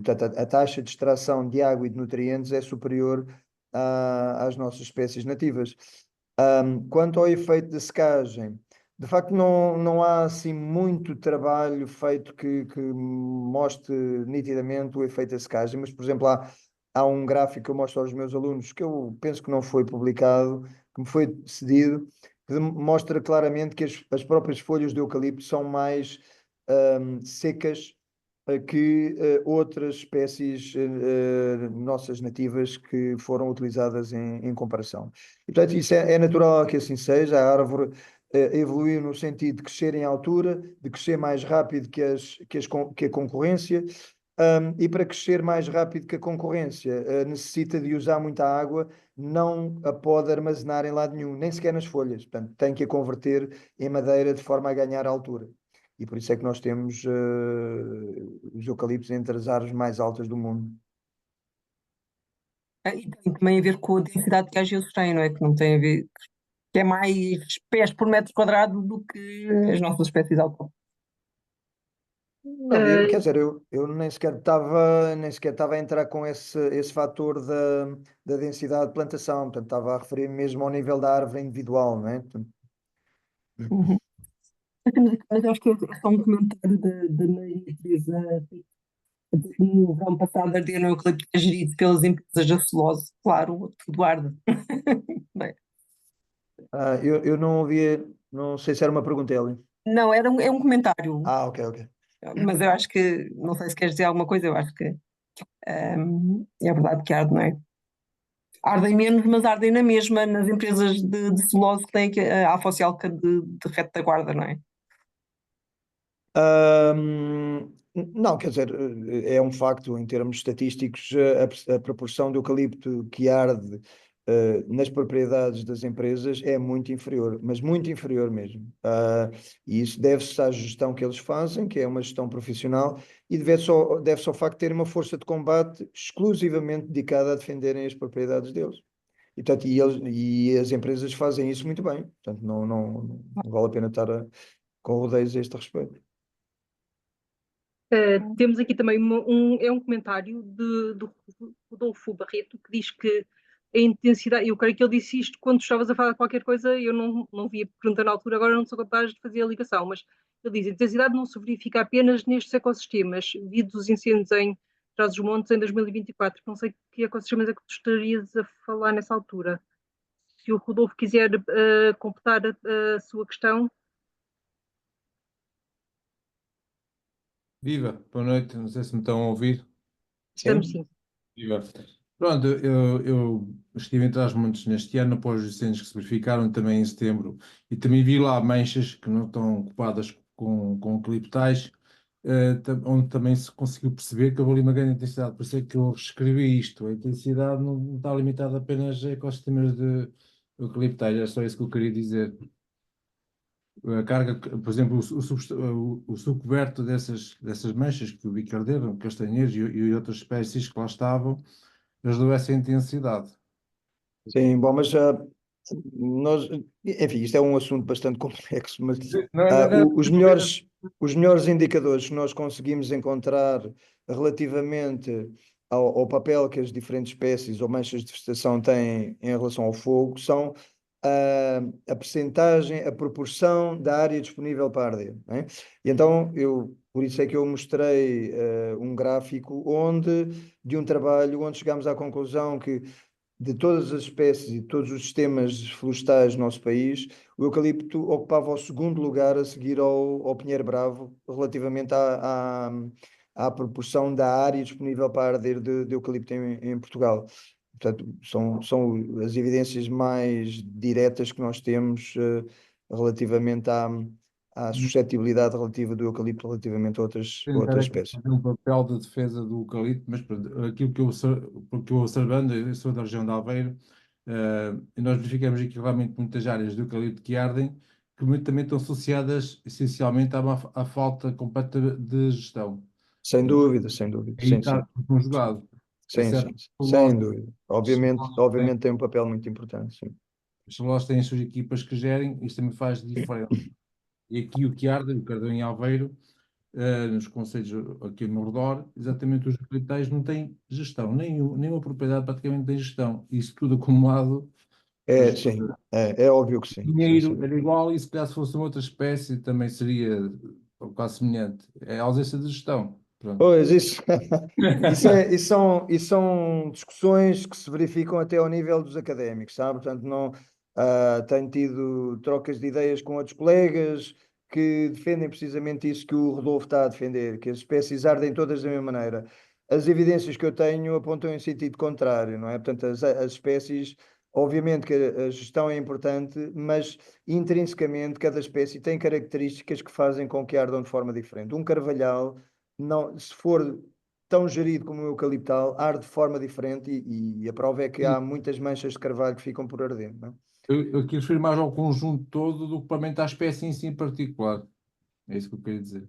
S2: portanto, a taxa de extração de água e de nutrientes é superior às nossas espécies nativas. Quanto ao efeito de secagem, de facto não há assim muito trabalho feito que mostre nitidamente o efeito da secagem, mas, por exemplo, há um gráfico que eu mostro aos meus alunos, que eu penso que não foi publicado, que me foi cedido, que mostra claramente que as próprias folhas de eucalipto são mais secas que outras espécies nossas nativas que foram utilizadas em comparação. E, portanto, isso é natural que assim seja. A árvore evoluiu no sentido de crescer em altura, de crescer mais rápido que a concorrência, e para crescer mais rápido que a concorrência necessita de usar muita água, não a pode armazenar em lado nenhum, nem sequer nas folhas. Portanto, tem que a converter em madeira de forma a ganhar altura. E por isso é que nós temos os eucaliptos entre as árvores mais altas do mundo.
S1: E tem também a ver com a densidade que às vezes tem, não é? Que não tem a ver, que é mais pés por metro quadrado do que as nossas espécies autóctones.
S2: Não, quer dizer, eu nem sequer estava a entrar com esse fator da densidade de plantação, portanto, estava a referir mesmo ao nível da árvore individual, não é? Portanto,
S1: Uhum. Mas acho que é só um comentário da Maria Teresa. No verão passado arderam o eucalipto que é gerido pelas empresas da celulose. Claro, tudo arde. Bem,
S2: eu não ouvi, não sei se era uma pergunta, Eli.
S1: não, é um comentário,
S2: Ok, ok.
S1: mas eu acho que, não sei se queres dizer alguma coisa, eu acho que é verdade que arde, não é? Ardem menos, mas ardem na mesma nas empresas de celulose que têm a afocialca de retaguarda, não é?
S2: Não, quer dizer, é um facto em termos estatísticos, a proporção de eucalipto que arde nas propriedades das empresas é muito inferior, mas muito inferior mesmo. E isso deve-se à gestão que eles fazem, que é uma gestão profissional, e deve-se ao facto de terem uma força de combate exclusivamente dedicada a defenderem as propriedades deles. E, portanto, e as empresas fazem isso muito bem. Portanto, não vale a pena estar com rodeios a este respeito.
S4: Temos aqui também um comentário do Rodolfo Barreto que diz que a intensidade, eu creio que ele disse isto quando estavas a falar de qualquer coisa, eu não vi a pergunta na altura, agora não sou capaz de fazer a ligação, mas ele diz: a intensidade não se verifica apenas nestes ecossistemas, devido os incêndios em Trás-os-Montes em 2024. Não sei que ecossistemas é que tu estarias a falar nessa altura. Se o Rodolfo quiser completar a sua questão.
S5: Viva, boa noite, não sei se me estão a ouvir.
S4: Estamos
S2: Sim.
S4: sim.
S5: Viva. Pronto, eu estive em Trás-os-Montes neste ano, após os incêndios que se verificaram também em setembro, e também vi lá manchas que não estão ocupadas com eucaliptais, onde também se conseguiu perceber que houve ali uma grande intensidade. Por isso é que eu reescrevi isto. A intensidade não está limitada apenas a ecossistemas de eucaliptais, é só isso que eu queria dizer. A carga, por exemplo, o subcoberto dessas manchas que o vi que arderam, castanheiros e outras espécies que lá estavam, eles dão essa intensidade.
S2: Sim, bom, mas nós, enfim, isto é um assunto bastante complexo, mas
S5: Não,
S2: os melhores indicadores que nós conseguimos encontrar relativamente ao papel que as diferentes espécies ou manchas de vegetação têm em relação ao fogo são a percentagem, a proporção da área disponível para arder, não é? E então, por isso é que eu mostrei um gráfico de um trabalho onde chegámos à conclusão que de todas as espécies e todos os sistemas florestais do nosso país, o eucalipto ocupava o segundo lugar a seguir ao pinheiro bravo, relativamente à proporção da área disponível para arder de eucalipto em Portugal. Portanto, são as evidências mais diretas que nós temos relativamente à suscetibilidade relativa do eucalipto relativamente a
S5: tentar
S2: outras
S5: aqui
S2: espécies.
S5: fazer um papel de defesa do eucalipto, mas pronto, aquilo que eu observando, eu sou da região de Aveiro, e nós verificamos aqui realmente muitas áreas de eucalipto que ardem, que também estão associadas essencialmente à falta completa de gestão.
S2: Sem dúvida, sem dúvida.
S5: Aí
S2: Sim,
S5: está
S2: sim.
S5: conjugado. É
S2: Sim,
S5: certo
S2: sim,
S5: que
S2: sem dúvida. Obviamente tem um papel muito importante, sim.
S5: os celulose têm as suas equipas que gerem, isto também faz diferença. E aqui o que arde, o Cardão em Aveiro, nos concelhos aqui no redor, exatamente os eucaliptais não têm gestão, nenhuma propriedade praticamente tem gestão. Isso tudo acumulado,
S2: É, sim, é óbvio que sim, sim,
S5: dinheiro
S2: sim.
S5: era igual, e se calhar se fosse uma outra espécie também seria quase semelhante. É a ausência de gestão. Pronto.
S2: Pois, isso são discussões que se verificam até ao nível dos académicos, sabe? Portanto, não, tenho tido trocas de ideias com outros colegas que defendem precisamente isso que o Rodolfo está a defender, que as espécies ardem todas da mesma maneira. As evidências que eu tenho apontam em sentido contrário, não é? Portanto, as espécies, obviamente que a gestão é importante, mas intrinsecamente cada espécie tem características que fazem com que ardam de forma diferente. Um carvalhal não, se for tão gerido como o eucaliptal, arde de forma diferente e a prova é que há muitas manchas de carvalho que ficam por arder, não é?
S5: Eu aqui refiro mais ao conjunto todo do que propriamente à espécie em si em particular. É isso que eu queria dizer.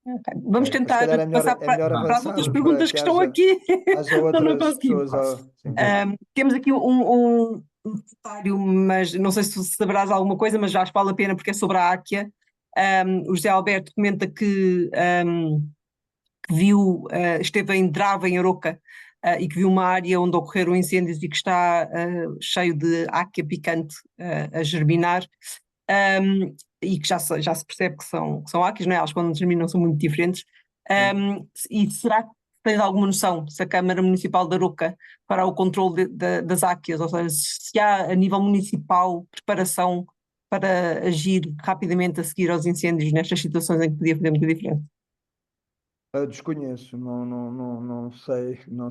S1: Ok. Vamos
S2: Ok, mas se
S1: tentar
S2: calhar
S1: passar
S2: é melhor
S1: para as outras
S2: avançar para
S1: perguntas que
S2: que
S1: estão aqui,
S2: haja
S1: não
S2: outras
S1: conseguimos.
S2: pessoas. Sim.
S1: Temos aqui um comentário, mas não sei se saberás alguma coisa, mas já acho que vale a pena porque é sobre a Áquia. O José Alberto comenta que viu, esteve em Drava, em Aroca, e que viu uma área onde ocorreram incêndios e que está cheio de áquia picante a germinar, e que já se percebe que são áquias, não é? Elas quando germinam são muito diferentes. E será que tens alguma noção se a Câmara Municipal de Aroca fará o controle das áquias, ou seja, se há a nível municipal preparação para agir rapidamente a seguir aos incêndios nestas situações em que podia fazer muita diferença?
S2: Desconheço, não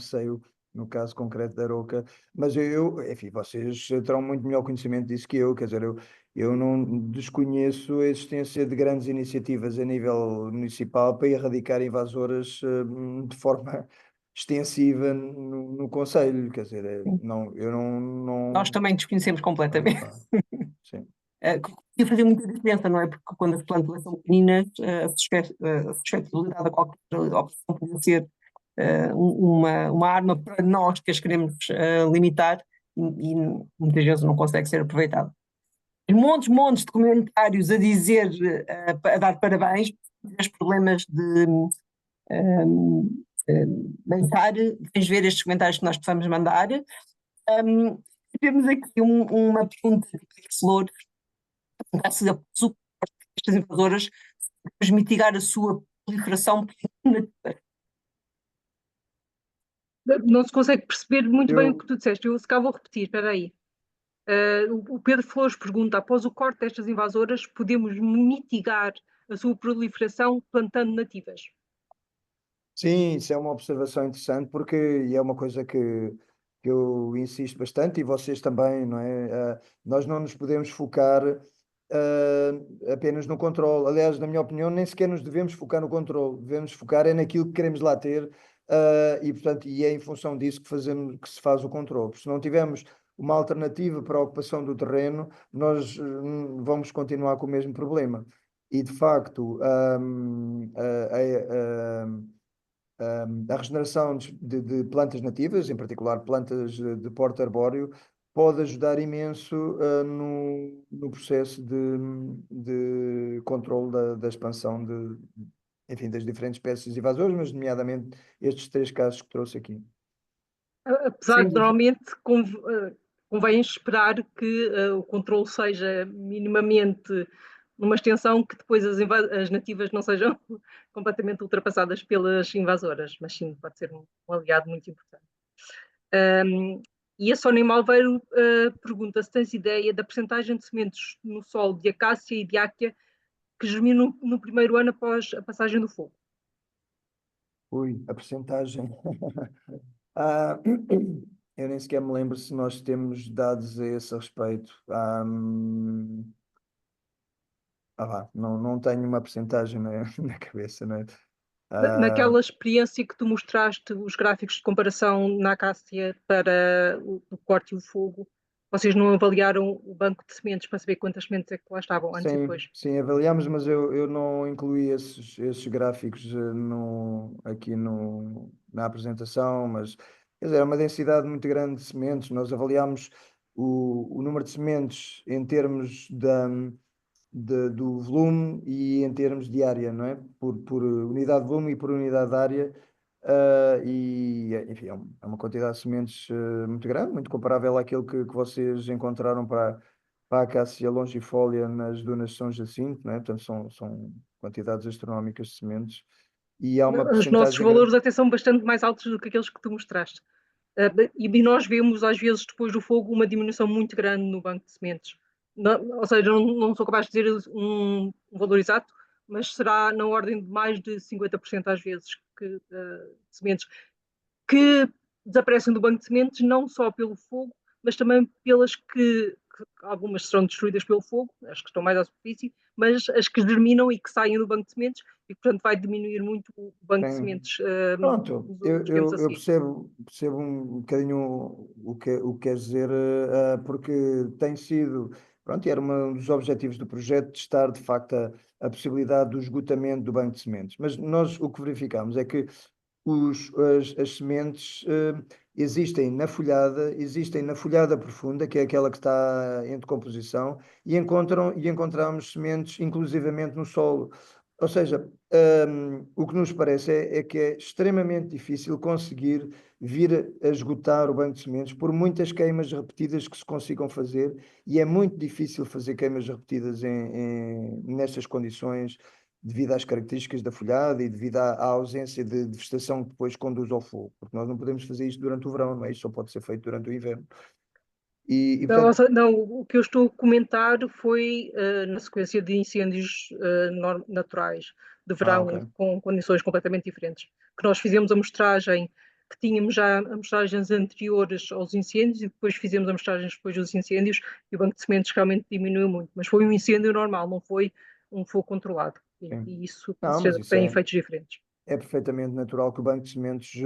S2: sei no caso concreto da Aroca, mas enfim, vocês terão muito melhor conhecimento disso que eu, quer dizer, eu não desconheço a existência de grandes iniciativas a nível municipal para erradicar invasoras de forma extensiva no concelho, quer dizer, eu
S1: Nós também desconhecemos completamente.
S2: sim.
S1: Que podia fazer muita diferença, não é? Porque quando as plântulas são pequeninas, a suscetibilidade a qualquer opção pode ser uma arma para nós que as queremos limitar e muitas vezes não consegue ser aproveitado. Montes de comentários a dizer, a dar parabéns, os problemas de mandar, vens ver estes comentários que nós possamos mandar. Temos aqui uma pergunta de Flor, se após o corte destas invasoras, depois mitigar a sua proliferação.
S4: Não se consegue perceber muito bem o que tu disseste. Eu se cá vou repetir, espera aí. O Pedro Flores pergunta: após o corte destas invasoras, podemos mitigar a sua proliferação plantando nativas?
S2: Sim, isso é uma observação interessante porque e é uma coisa que eu insisto bastante e vocês também, não é? Nós não nos podemos focar apenas no controle. Aliás, na minha opinião, nem sequer nos devemos focar no controle, devemos focar é naquilo que queremos lá ter, e portanto, e é em função disso que fazemos, que se faz o controle. Porque se não tivermos uma alternativa para a ocupação do terreno, nós vamos continuar com o mesmo problema. E de facto, a regeneração de plantas nativas, em particular plantas de porte arbóreo, pode ajudar imenso no processo de controle da expansão enfim, das diferentes espécies invasoras, mas nomeadamente estes 3 casos que trouxe aqui.
S4: Apesar de normalmente convém esperar que o controle seja minimamente numa extensão que depois as nativas não sejam completamente ultrapassadas pelas invasoras, mas sim, pode ser um aliado muito importante. E a Sónia Malveiro pergunta se tens ideia da percentagem de sementes no solo de acácia e de áquia que germinam no primeiro ano após a passagem do fogo.
S2: Ui, a percentagem. Eu nem sequer me lembro se nós temos dados a esse respeito. Não tenho uma percentagem na cabeça, não é?
S4: Naquela experiência que tu mostraste, os gráficos de comparação na acácia para o corte e o fogo, vocês não avaliaram o banco de sementes para saber quantas sementes é que lá estavam antes e depois?
S2: Sim, avaliámos, mas eu não incluí esses gráficos aqui na apresentação, mas quer dizer, é uma densidade muito grande de sementes. Nós avaliámos o número de sementes em termos do volume e em termos de área, não é? Por unidade de volume e por unidade de área. Enfim, é uma quantidade de sementes muito grande, muito comparável àquilo que vocês encontraram para a acácia longifólia nas dunas de São Jacinto, não é? Portanto, são quantidades astronómicas de sementes. E há uma
S4: Os nossos
S2: percentagem
S4: valores até são bastante mais altos do que aqueles que tu mostraste. E nós vemos, às vezes, depois do fogo, uma diminuição muito grande no banco de sementes. Ou seja, não sou capaz de dizer um valor exato, mas será na ordem de mais de 50% às vezes de sementes que desaparecem do banco de sementes, não só pelo fogo, mas também pelas que algumas serão destruídas pelo fogo, as que estão mais à superfície, mas as que germinam e que saem do banco de sementes, e portanto vai diminuir muito o banco de sementes
S2: Pronto,
S4: nos tempos a
S2: eu
S4: seguir.
S2: percebo um bocadinho o que queres dizer, porque tem sido, pronto, e era um dos objetivos do projeto, testar de facto a possibilidade do esgotamento do banco de sementes. Mas nós o que verificamos é que as sementes existem na folhada profunda, que é aquela que está em decomposição, e encontramos sementes inclusivamente no solo. Ou seja, o que nos parece é que é extremamente difícil conseguir vir a esgotar o banco de sementes por muitas queimas repetidas que se consigam fazer, e é muito difícil fazer queimas repetidas nestas condições, devido às características da folhada e devido à ausência de vegetação que depois conduz ao fogo, porque nós não podemos fazer isto durante o verão, não é? Isto só pode ser feito durante o inverno. Portanto,
S4: Não, o que eu estou a comentar foi na sequência de incêndios naturais de verão,
S2: ok.
S4: com condições completamente diferentes. Que nós fizemos a mostragem, que tínhamos já amostragens anteriores aos incêndios e depois fizemos amostragens depois dos incêndios e o banco de sementes realmente diminuiu muito. Mas foi um incêndio normal, não foi um fogo controlado. E isso, com
S2: Não, mas
S4: certeza,
S2: isso
S4: tem efeitos diferentes.
S2: é perfeitamente natural que o banco de sementes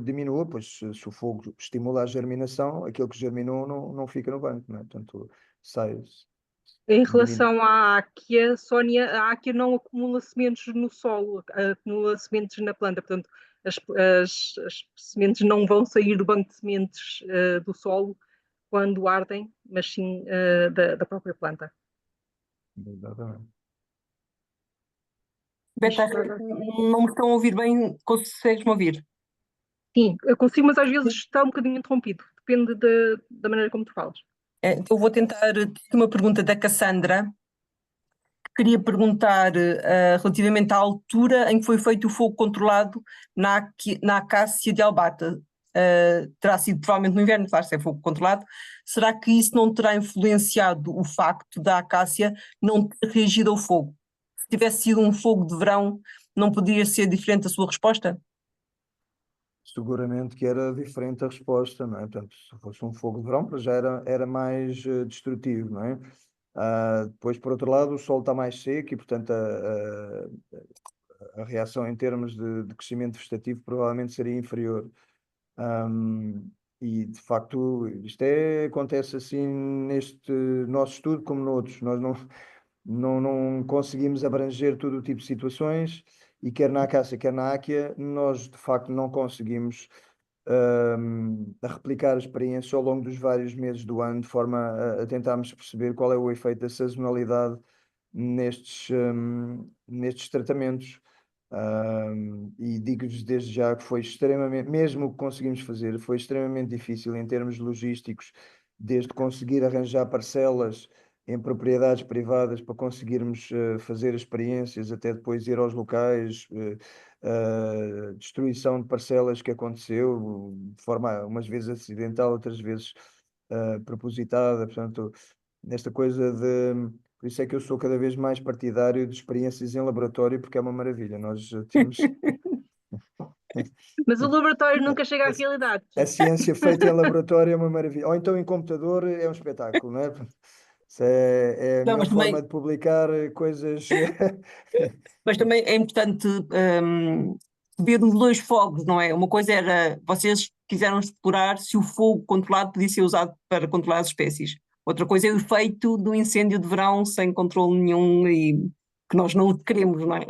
S2: diminua, pois se o fogo estimula a germinação, aquilo que germinou não fica no banco, não é? Portanto, sai.
S4: Em
S2: Diminui.
S4: relação à áquia, Sónia, a áquia não acumula sementes no solo, acumula sementes na planta, portanto, as sementes não vão sair do banco de sementes do solo quando ardem, mas sim da própria planta.
S2: Exatamente.
S1: Beta, não me estão a ouvir bem, consegues-me ouvir?
S4: Sim, eu consigo, mas às vezes está um bocadinho interrompido, depende da maneira como tu falas.
S1: Eu vou tentar, uma pergunta da Cassandra, que queria perguntar relativamente à altura em que foi feito o fogo controlado na acácia de Albata. Terá sido provavelmente no inverno, claro, se é fogo controlado. Será que isso não terá influenciado o facto da acácia não ter reagido ao fogo? Se tivesse sido um fogo de verão, não poderia ser diferente a sua resposta?
S2: seguramente que era diferente a resposta, não é? Portanto, se fosse um fogo de verão, para já era mais destrutivo, não é? Depois, por outro lado, o solo está mais seco e, portanto, a reação em termos de crescimento vegetativo provavelmente seria inferior. E, de facto, acontece assim neste nosso estudo como noutros. Nós não conseguimos abranger todo o tipo de situações e quer na acácia, quer na áquia, nós de facto não conseguimos a replicar a experiência ao longo dos vários meses do ano, de forma a tentarmos perceber qual é o efeito da sazonalidade nestes tratamentos. E digo-vos desde já que foi extremamente, mesmo o que conseguimos fazer, foi extremamente difícil em termos logísticos, desde conseguir arranjar parcelas em propriedades privadas para conseguirmos fazer experiências, até depois ir aos locais, destruição de parcelas que aconteceu de forma umas vezes acidental, outras vezes propositada. Portanto, nesta coisa de. Por isso é que eu sou cada vez mais partidário de experiências em laboratório, porque é uma maravilha. Nós temos
S4: Mas o laboratório nunca chega à realidade.
S2: a ciência feita em laboratório é uma maravilha. Ou então em computador é um espetáculo, não é? Isso é a
S1: Não,
S2: melhor forma de publicar coisas.
S1: mas também é importante ver os dois fogos, não é? Uma coisa era, vocês quiseram explorar se o fogo controlado podia ser usado para controlar as espécies. Outra coisa é o efeito do incêndio de verão sem controle nenhum e que nós não o queremos, não é?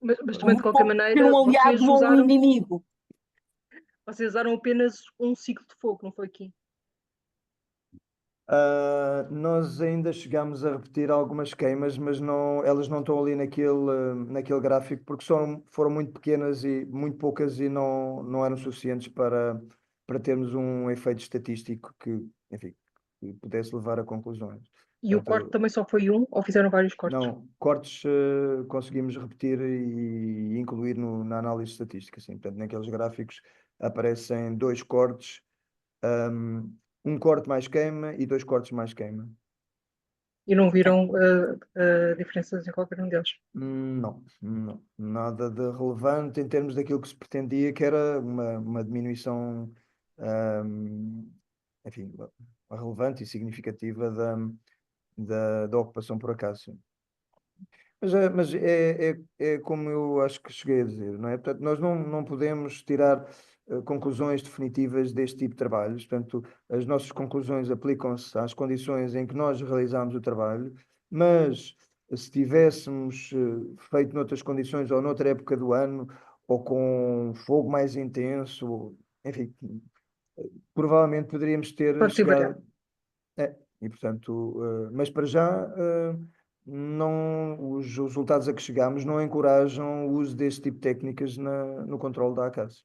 S4: Mas também, de
S1: O
S4: qualquer
S1: fogo ser
S4: maneira,
S1: um aliado ou um inimigo.
S4: vocês usaram apenas um ciclo de fogo, não foi aqui?
S2: Nós ainda chegámos a repetir algumas queimas, mas elas não estão ali naquele gráfico porque foram muito pequenas e muito poucas e não eram suficientes para termos um efeito estatístico que, enfim, que pudesse levar a conclusões.
S4: E o corte também só foi um, ou fizeram vários cortes?
S2: Não, cortes conseguimos repetir e incluir na análise estatística, sim. Portanto, naqueles gráficos aparecem dois cortes, um corte mais queima e dois cortes mais queima.
S4: E não viram diferenças em qualquer um deles?
S2: Não, nada de relevante em termos daquilo que se pretendia, que era uma diminuição, enfim, relevante e significativa da ocupação por acaso. Mas é como eu acho que cheguei a dizer, não é? Portanto, nós não podemos tirar conclusões definitivas deste tipo de trabalhos. Portanto, as nossas conclusões aplicam-se às condições em que nós realizamos o trabalho, mas se tivéssemos feito noutras condições ou noutra época do ano, ou com fogo mais intenso, enfim, provavelmente poderíamos ter
S4: Pode ser variado.
S2: chegado. E portanto, mas para já, os resultados a que chegamos não encorajam o uso deste tipo de técnicas no controle da acácia.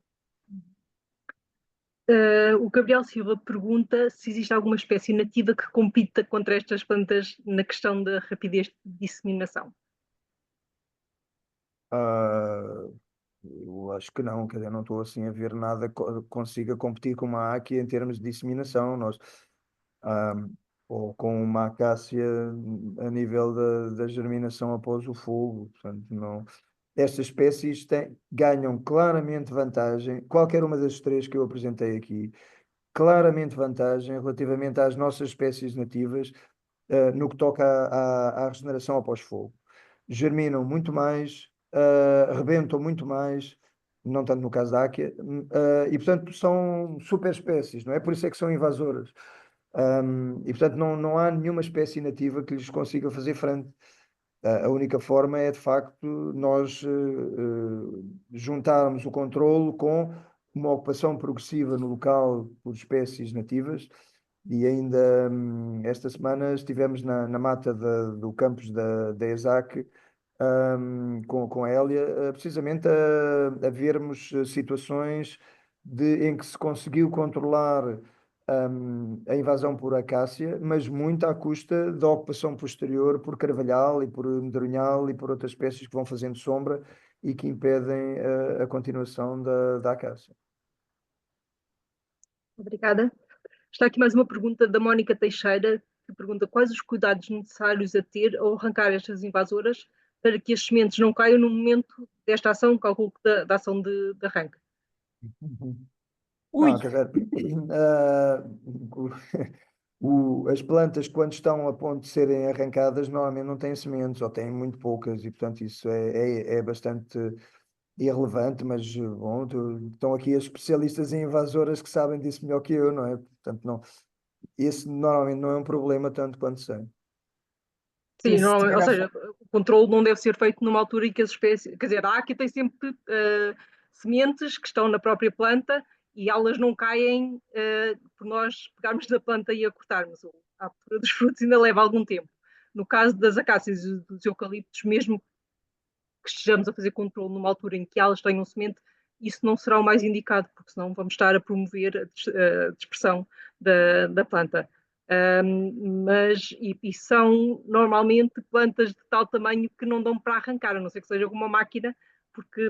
S4: O Gabriel Silva pergunta se existe alguma espécie nativa que compita contra estas plantas na questão da rapidez de disseminação.
S2: Eu acho que não, quer dizer, não estou assim a ver nada que consiga competir com uma áquia em termos de disseminação. Ou com uma acácia a nível da germinação após o fogo. Portanto, não. Estas espécies ganham claramente vantagem, qualquer uma das três que eu apresentei aqui, claramente vantagem relativamente às nossas espécies nativas, no que toca à regeneração após fogo. Germinam muito mais, rebentam muito mais, não tanto no caso da áquia, e portanto são super espécies, não é? Por isso é que são invasoras. E portanto não há nenhuma espécie nativa que lhes consiga fazer frente. A única forma é de facto nós juntarmos o controlo com uma ocupação progressiva no local por espécies nativas. E ainda esta semana estivemos na mata do campus da ESAC, com a Hélia, precisamente a vermos situações em que se conseguiu controlar a invasão por acácia, mas muito à custa da ocupação posterior por carvalhal e por medronhal e por outras espécies que vão fazendo sombra e que impedem a continuação da acácia.
S4: Obrigada. Está aqui mais uma pergunta da Mónica Teixeira, que pergunta quais os cuidados necessários a ter ao arrancar estas invasoras para que as sementes não caiam no momento desta ação, calculo da ação de arranque.
S1: Ui,
S2: Não, quer dizer, ah, as plantas, quando estão a ponto de serem arrancadas, normalmente não têm sementes ou têm muito poucas, e portanto isso é bastante irrelevante, mas bom, estão aqui as especialistas em invasoras que sabem disso melhor que eu, não é? Portanto, não, esse normalmente não é um problema tanto quanto sei.
S4: Sim,
S1: se
S4: ou
S1: tiver a-
S4: seja, o controle não deve ser feito numa altura em que as espécies. Quer dizer, a áquia tem sempre sementes que estão na própria planta e elas não caem por nós pegarmos da planta e a cortarmos. A altura dos frutos ainda leva algum tempo. No caso das acácias e dos eucaliptos, mesmo que estejamos a fazer controle numa altura em que elas tenham semente, isso não será o mais indicado, porque senão vamos estar a promover a dispersão da planta. E são normalmente plantas de tal tamanho que não dão para arrancar, a não ser que seja com uma máquina, porque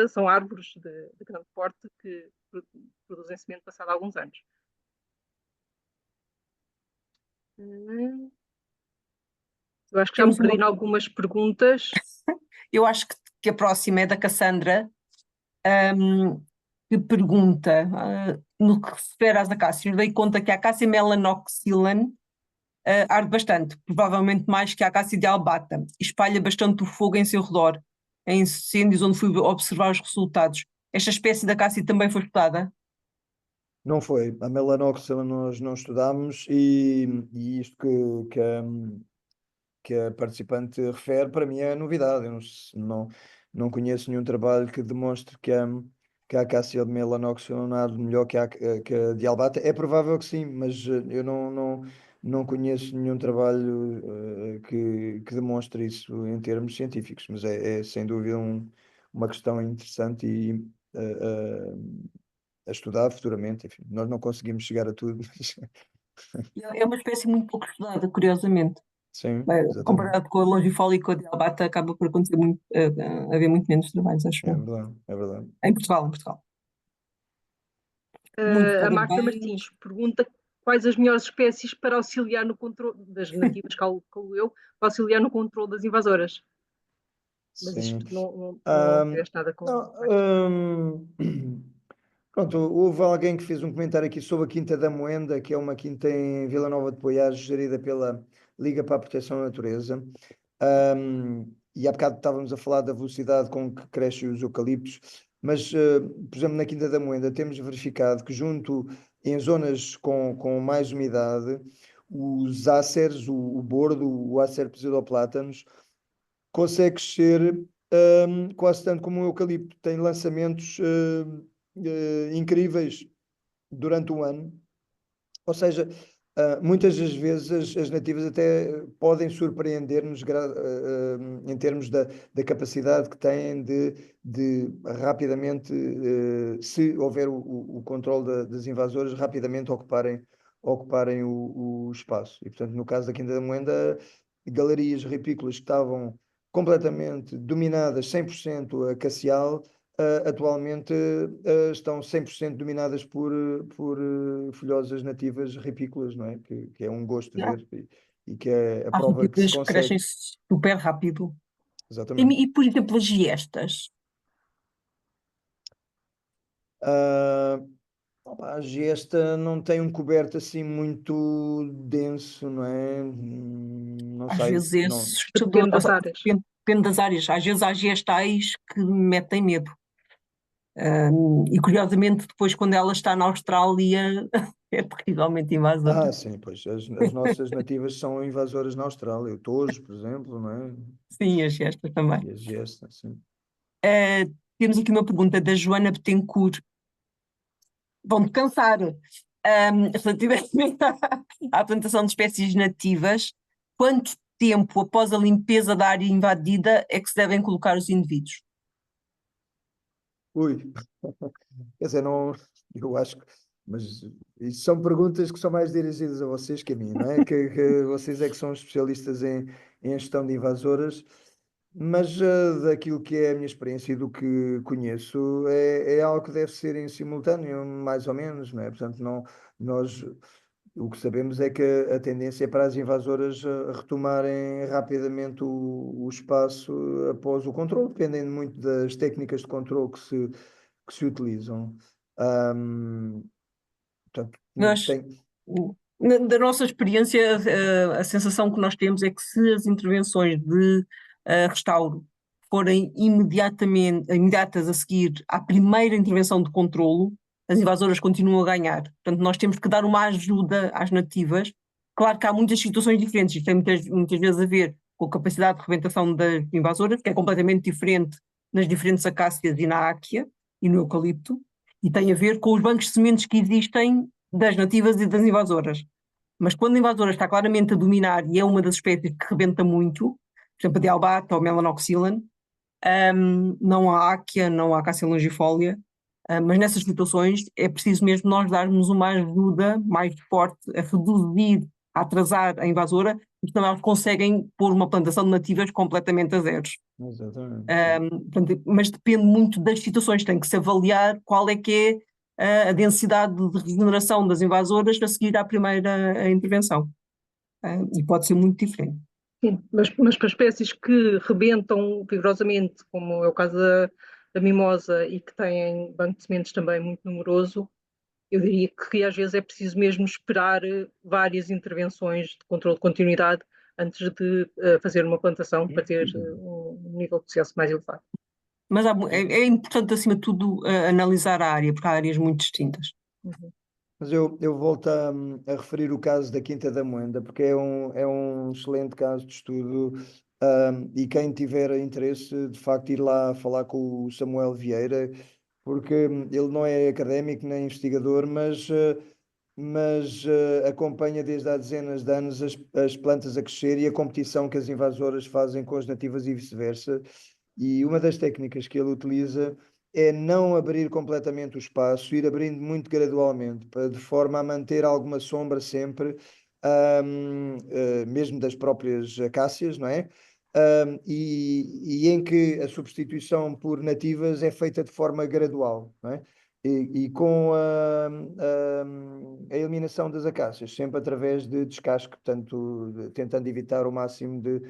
S4: são árvores de grande porte que produzem semente passado alguns anos. Eu acho que já me
S1: Temos
S4: perdi
S1: uma,
S4: em algumas perguntas.
S1: eu acho que a próxima é da Cassandra, ahm, que pergunta, no que se refere às acácias, dei conta que a acácia melanoxylon arde bastante, provavelmente mais que a acácia de albata, e espalha bastante o fogo em seu redor, em incêndios onde fui observar os resultados. Esta espécie de acácia também foi estudada?
S2: Não foi. A melanóxila nós não estudámos e isto que a participante refere, para mim é novidade. Eu não conheço nenhum trabalho que demonstre que a acácia de melanoxylon nada melhor que a de albata. É provável que sim, mas eu não conheço nenhum trabalho que demonstre isso em termos científicos. Mas é sem dúvida uma questão interessante e a estudar futuramente. Enfim, nós não conseguimos chegar a tudo, mas
S1: É uma espécie muito pouco estudada, curiosamente.
S2: sim, exatamente.
S1: Comparado com a longifólia e com a diabata, acaba por acontecer muito, haver muito menos trabalhos, acho
S2: É
S1: eu.
S2: verdade, é verdade.
S1: Em Portugal, em Portugal. Muito
S4: A Marta
S1: parabéns.
S4: Martins pergunta quais as melhores espécies para auxiliar no controle das nativas, calculo eu, para auxiliar no controle das invasoras. Mas
S2: Sim.
S4: isto não
S2: Ahm,
S4: fez nada com.
S2: não, pronto, houve alguém que fez um comentário aqui sobre a Quinta da Moenda, que é uma quinta em Vila Nova de Poiares, gerida pela Liga para a Proteção da Natureza. E há bocado estávamos a falar da velocidade com que crescem os eucaliptos, mas, por exemplo, na Quinta da Moenda temos verificado que junto em zonas com mais umidade, os áceres, o bordo, o Acer pseudoplátanos, consegue crescer quase tanto como o eucalipto. Tem lançamentos incríveis durante o ano. Ou seja, muitas das vezes as nativas até podem surpreender-nos em termos da capacidade que têm de rapidamente, se houver o controle das invasoras, rapidamente ocuparem o espaço. E, portanto, no caso da Quinta da Moenda, galerias ripícolas que estavam completamente dominadas 100% a cacial, atualmente estão 100% dominadas por folhosas nativas ripícolas, não é? Que é um gosto de ver e que é a
S1: Há
S2: prova que se
S1: típicas que crescem
S2: consegue.
S1: super rápido.
S2: Exatamente.
S1: Por exemplo, as giestas.
S2: Ah, opa, a gesta não tem um coberto assim muito denso, não é? Não
S1: Às
S2: sei,
S1: vezes é
S2: não.
S1: assustador.
S4: Depende
S1: Ou
S4: das
S1: seja,
S4: áreas.
S1: depende das áreas. Às vezes há gestais que metem medo. E curiosamente, depois, quando ela está na Austrália, é terrivelmente invasora.
S2: Sim, pois as nossas nativas são invasoras na Austrália, o tojo, por exemplo, não é?
S1: Sim, as gestas também.
S2: E a gesta, sim.
S1: Temos aqui uma pergunta da Joana Betancourt. Vão-te cansar. Relativamente à plantação de espécies nativas, quanto tempo após a limpeza da área invadida é que se devem colocar os indivíduos?
S2: Ui, quer dizer, não, eu acho que, mas isso são perguntas que são mais dirigidas a vocês que a mim, não é? Que vocês é que são especialistas em gestão de invasoras, mas daquilo que é a minha experiência e do que conheço, é algo que deve ser em simultâneo, mais ou menos, não é? Portanto, não, nós o que sabemos é que a tendência é para as invasoras retomarem rapidamente o espaço após o controle, dependendo muito das técnicas de controle que que se utilizam. Ahm, portanto,
S1: Mas da nossa experiência, a sensação que nós temos é que se as intervenções de restauro forem imediatas a seguir à primeira intervenção de controlo, as invasoras continuam a ganhar. Portanto, nós temos que dar uma ajuda às nativas. Claro que há muitas situações diferentes, isto tem muitas vezes a ver com a capacidade de rebentação das invasoras, que é completamente diferente nas diferentes acácias e na áquia e no eucalipto, e tem a ver com os bancos de sementes que existem das nativas e das invasoras. Mas quando a invasora está claramente a dominar e é uma das espécies que rebenta muito, por exemplo, a Dialbata ou Melanoxylon, não há áquia, não há Acácia longifolia, mas nessas situações é preciso mesmo nós darmos uma ajuda mais forte a reduzir, a atrasar a invasora, porque senão elas conseguem pôr uma plantação de nativas completamente a zeros.
S2: Exatamente.
S1: Portanto, mas depende muito das situações, tem que se avaliar qual é que é a densidade de regeneração das invasoras a seguir à primeira intervenção. E pode ser muito diferente.
S4: Sim, mas para espécies que rebentam vigorosamente, como é o caso da mimosa e que têm banco de sementes também muito numeroso, eu diria que às vezes é preciso mesmo esperar várias intervenções de controle de continuidade antes de fazer uma plantação para ter um nível de sucesso mais elevado.
S1: Mas é importante, acima de tudo, analisar a área, porque há áreas muito distintas.
S2: Mas eu volto a referir o caso da Quinta da Moenda, porque é um excelente caso de estudo, e quem tiver interesse, de facto, ir lá falar com o Samuel Vieira, porque ele não é académico nem investigador, mas acompanha desde há dezenas de anos as plantas a crescer e a competição que as invasoras fazem com as nativas e vice-versa. E uma das técnicas que ele utiliza é não abrir completamente o espaço, ir abrindo muito gradualmente, de forma a manter alguma sombra sempre, mesmo das próprias acácias, não é? E em que a substituição por nativas é feita de forma gradual, não é? E com a eliminação das acácias, sempre através de descasque, portanto, tentando evitar o máximo de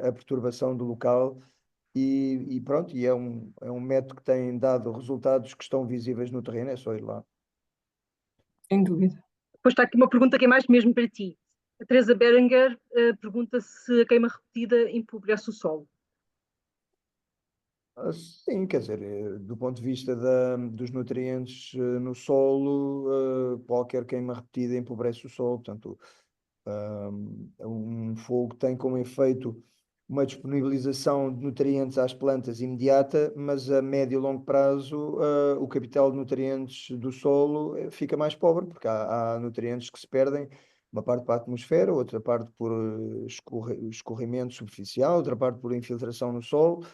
S2: a perturbação do local. E pronto, é um método que tem dado resultados que estão visíveis no terreno, é só ir lá.
S1: Sem dúvida.
S4: Depois está aqui uma pergunta que é mais mesmo para ti. A Teresa Berenguer pergunta se a queima repetida empobrece o solo.
S2: Sim, quer dizer, do ponto de vista dos nutrientes no solo, qualquer queima repetida empobrece o solo. Portanto, um fogo tem como efeito uma disponibilização de nutrientes às plantas imediata, mas a médio e longo prazo, o capital de nutrientes do solo fica mais pobre, porque há nutrientes que se perdem, uma parte para a atmosfera, outra parte por escorrimento superficial, outra parte por infiltração no solo.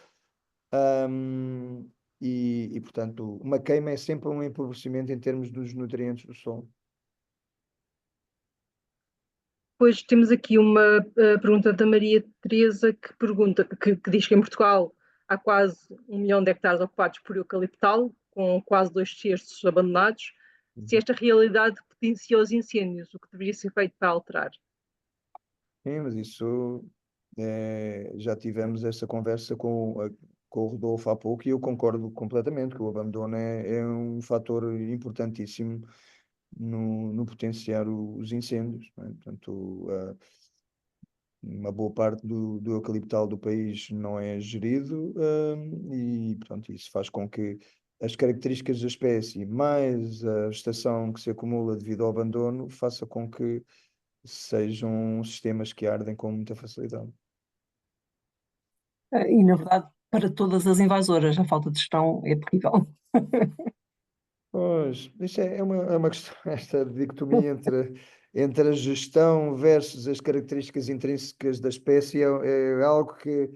S2: Portanto, uma queima é sempre um empobrecimento em termos dos nutrientes do solo.
S4: Depois temos aqui uma pergunta da Maria Teresa que pergunta, que diz que em Portugal há quase 1 milhão de hectares ocupados por eucaliptal, com quase 2/3 abandonados. Se esta realidade potencia os incêndios, o que deveria ser feito para alterar?
S2: Sim, mas isso já tivemos essa conversa com o Rodolfo há pouco e eu concordo completamente que o abandono é um fator importantíssimo no potenciar os incêndios, não é? Portanto, uma boa parte do eucaliptal do país não é gerido, e portanto, isso faz com que as características da espécie, mais a vegetação que se acumula devido ao abandono, faça com que sejam sistemas que ardem com muita facilidade.
S1: E, na verdade, para todas as invasoras, a falta de gestão é terrível.
S2: Pois, isso é uma questão, esta dicotomia entre a gestão versus as características intrínsecas da espécie é algo que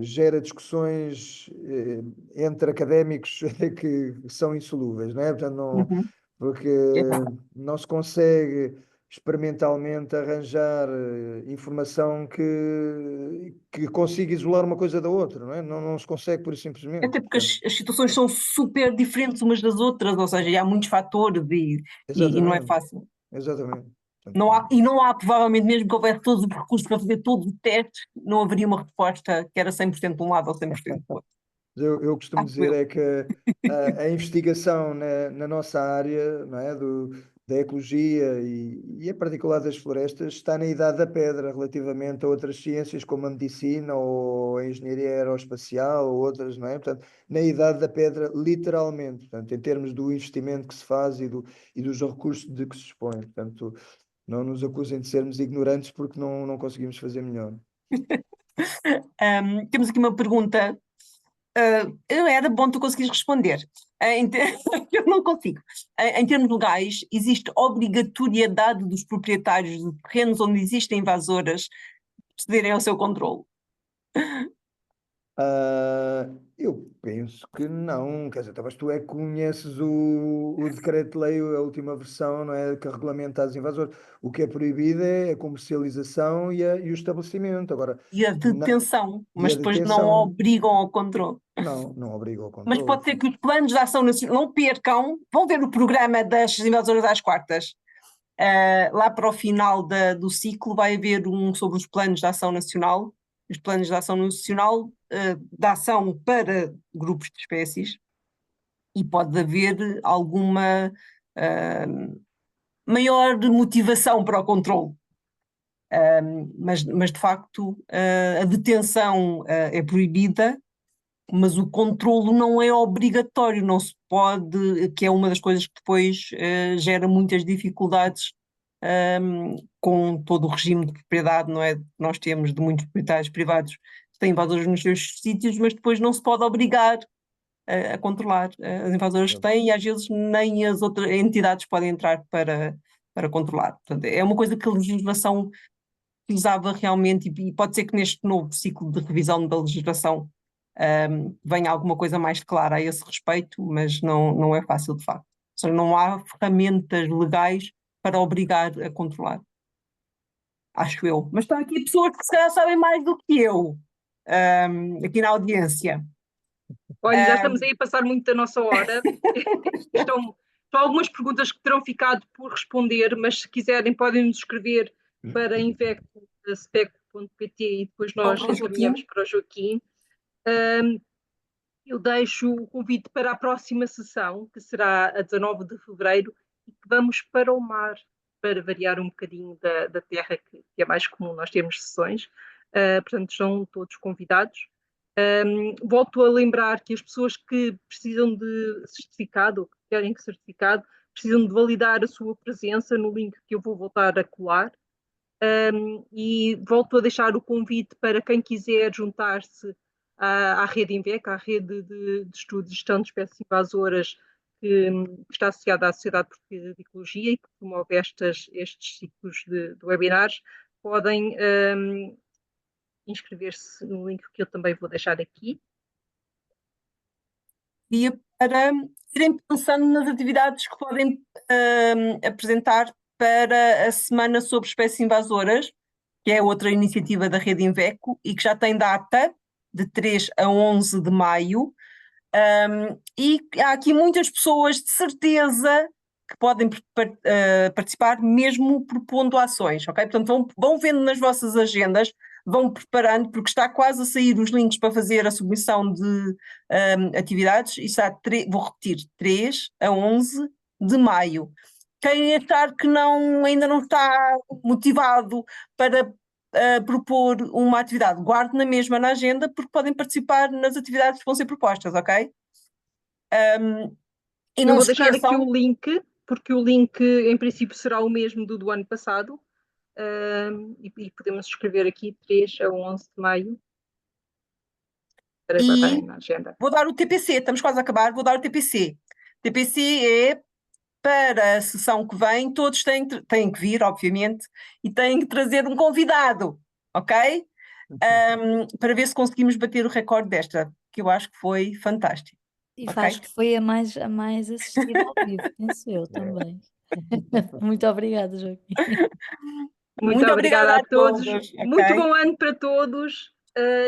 S2: gera discussões entre académicos que são insolúveis, não é? Portanto,
S1: Uhum.
S2: porque
S1: É verdade.
S2: não se consegue experimentalmente arranjar informação que consiga isolar uma coisa da outra, não é? Não se consegue por isso simplesmente.
S1: Até porque as situações são super diferentes umas das outras, ou seja, há muitos fatores e não é
S2: Exatamente,
S1: fácil.
S2: exatamente.
S1: Não
S2: Portanto,
S1: há, e não há, provavelmente, mesmo que houvesse todos os recursos para fazer todos os testes, não haveria uma resposta que era 100% de um lado ou 100% do outro.
S2: Eu costumo
S1: Acho
S2: dizer
S1: eu.
S2: é que a investigação na nossa área, não é, da ecologia e em particular das florestas está na idade da pedra relativamente a outras ciências como a medicina ou a engenharia aeroespacial ou outras, não é? Portanto, na idade da pedra, literalmente, portanto, em termos do investimento que se faz e dos recursos de que se dispõe. Portanto, não nos acusem de sermos ignorantes porque não conseguimos fazer melhor.
S1: Temos aqui uma pergunta. Era bom tu conseguires responder. Eu não consigo. Em termos legais, existe obrigatoriedade dos proprietários de terrenos onde existem invasoras cederem ao seu controle?
S2: Eu penso que não, quer dizer, talvez tu é que conheces o decreto-lei, a última versão, não é, que regulamenta as invasoras. O que é proibido é a comercialização e o estabelecimento. Agora,
S1: E a
S2: na,
S1: detenção,
S2: e a
S1: mas depois não
S2: detenção,
S1: obrigam ao controle.
S2: não obriga ao
S1: Mas
S2: controle.
S1: pode ser que os planos de ação nacional não percam. Vão ver o programa das invasoras às quartas. Lá para o final do ciclo vai haver um sobre os planos de ação nacional, os planos de ação nacional de ação para grupos de espécies, e pode haver alguma maior motivação para o controle. Mas de facto a detenção é proibida, mas o controlo não é obrigatório, não se pode, que é uma das coisas que depois gera muitas dificuldades com todo o regime de propriedade, não é? Que nós temos de muitos proprietários privados que têm invasores nos seus sítios, mas depois não se pode obrigar a controlar as invasoras que têm e às vezes nem as outras entidades podem entrar para controlar. Portanto, é uma coisa que a legislação precisava realmente, e pode ser que neste novo ciclo de revisão da legislação venha alguma coisa mais clara a esse respeito, mas não é fácil de facto. Ou seja, não há ferramentas legais para obrigar a controlar. Acho eu. Mas estão aqui pessoas que se calhar sabem mais do que eu, aqui na audiência.
S4: Olha, já estamos aí a passar muito da nossa hora. Estão algumas perguntas que terão ficado por responder, mas se quiserem podem nos escrever para invec.spec.pt e depois nós encaminhamos para o Joaquim. Eu deixo o convite para a próxima sessão, que será a 19 de fevereiro, e que vamos para o mar, para variar um bocadinho da terra, que é mais comum nós termos sessões. Portanto, são todos convidados. Volto a lembrar que as pessoas que precisam de certificado, ou que querem certificado, precisam de validar a sua presença no link que eu vou voltar a colar. E volto a deixar o convite para quem quiser juntar-se à rede INVEC, à rede de estudos de gestão de espécies invasoras, que está associada à Sociedade Portuguesa de Ecologia e que promove estes ciclos de webinars. Podem inscrever-se no link que eu também vou deixar aqui.
S1: E para irem pensando nas atividades que podem apresentar para a Semana sobre Espécies Invasoras, que é outra iniciativa da Rede Inveco e que já tem data de 3 a 11 de maio. E há aqui muitas pessoas de certeza que podem participar, mesmo propondo ações, ok? Portanto, vão vendo nas vossas agendas, vão preparando, porque está quase a sair os links para fazer a submissão de atividades, e está, vou repetir, 3 a 11 de maio. Quem achar que ainda não está motivado para propor uma atividade, guarde na mesma na agenda, porque podem participar nas atividades que vão ser propostas, ok? E
S4: eu
S1: não
S4: vou
S1: se
S4: deixar
S1: esqueçam...
S4: aqui o link, porque o link em princípio será o mesmo do ano passado, e podemos escrever aqui 3 a 11 de maio para guardarem na agenda.
S1: Vou dar o TPC, estamos quase a acabar, vou dar o TPC. TPC é para a sessão que vem, todos têm que vir, obviamente, e têm que trazer um convidado, ok? Para ver se conseguimos bater o recorde desta, que eu acho que foi fantástico.
S3: E
S1: okay?
S3: acho que foi a mais assistida ao vivo, penso eu também. Muito obrigada, Joaquim.
S4: Muito obrigada a todos.
S1: Okay?
S4: Muito bom ano para todos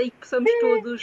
S4: e que possamos todos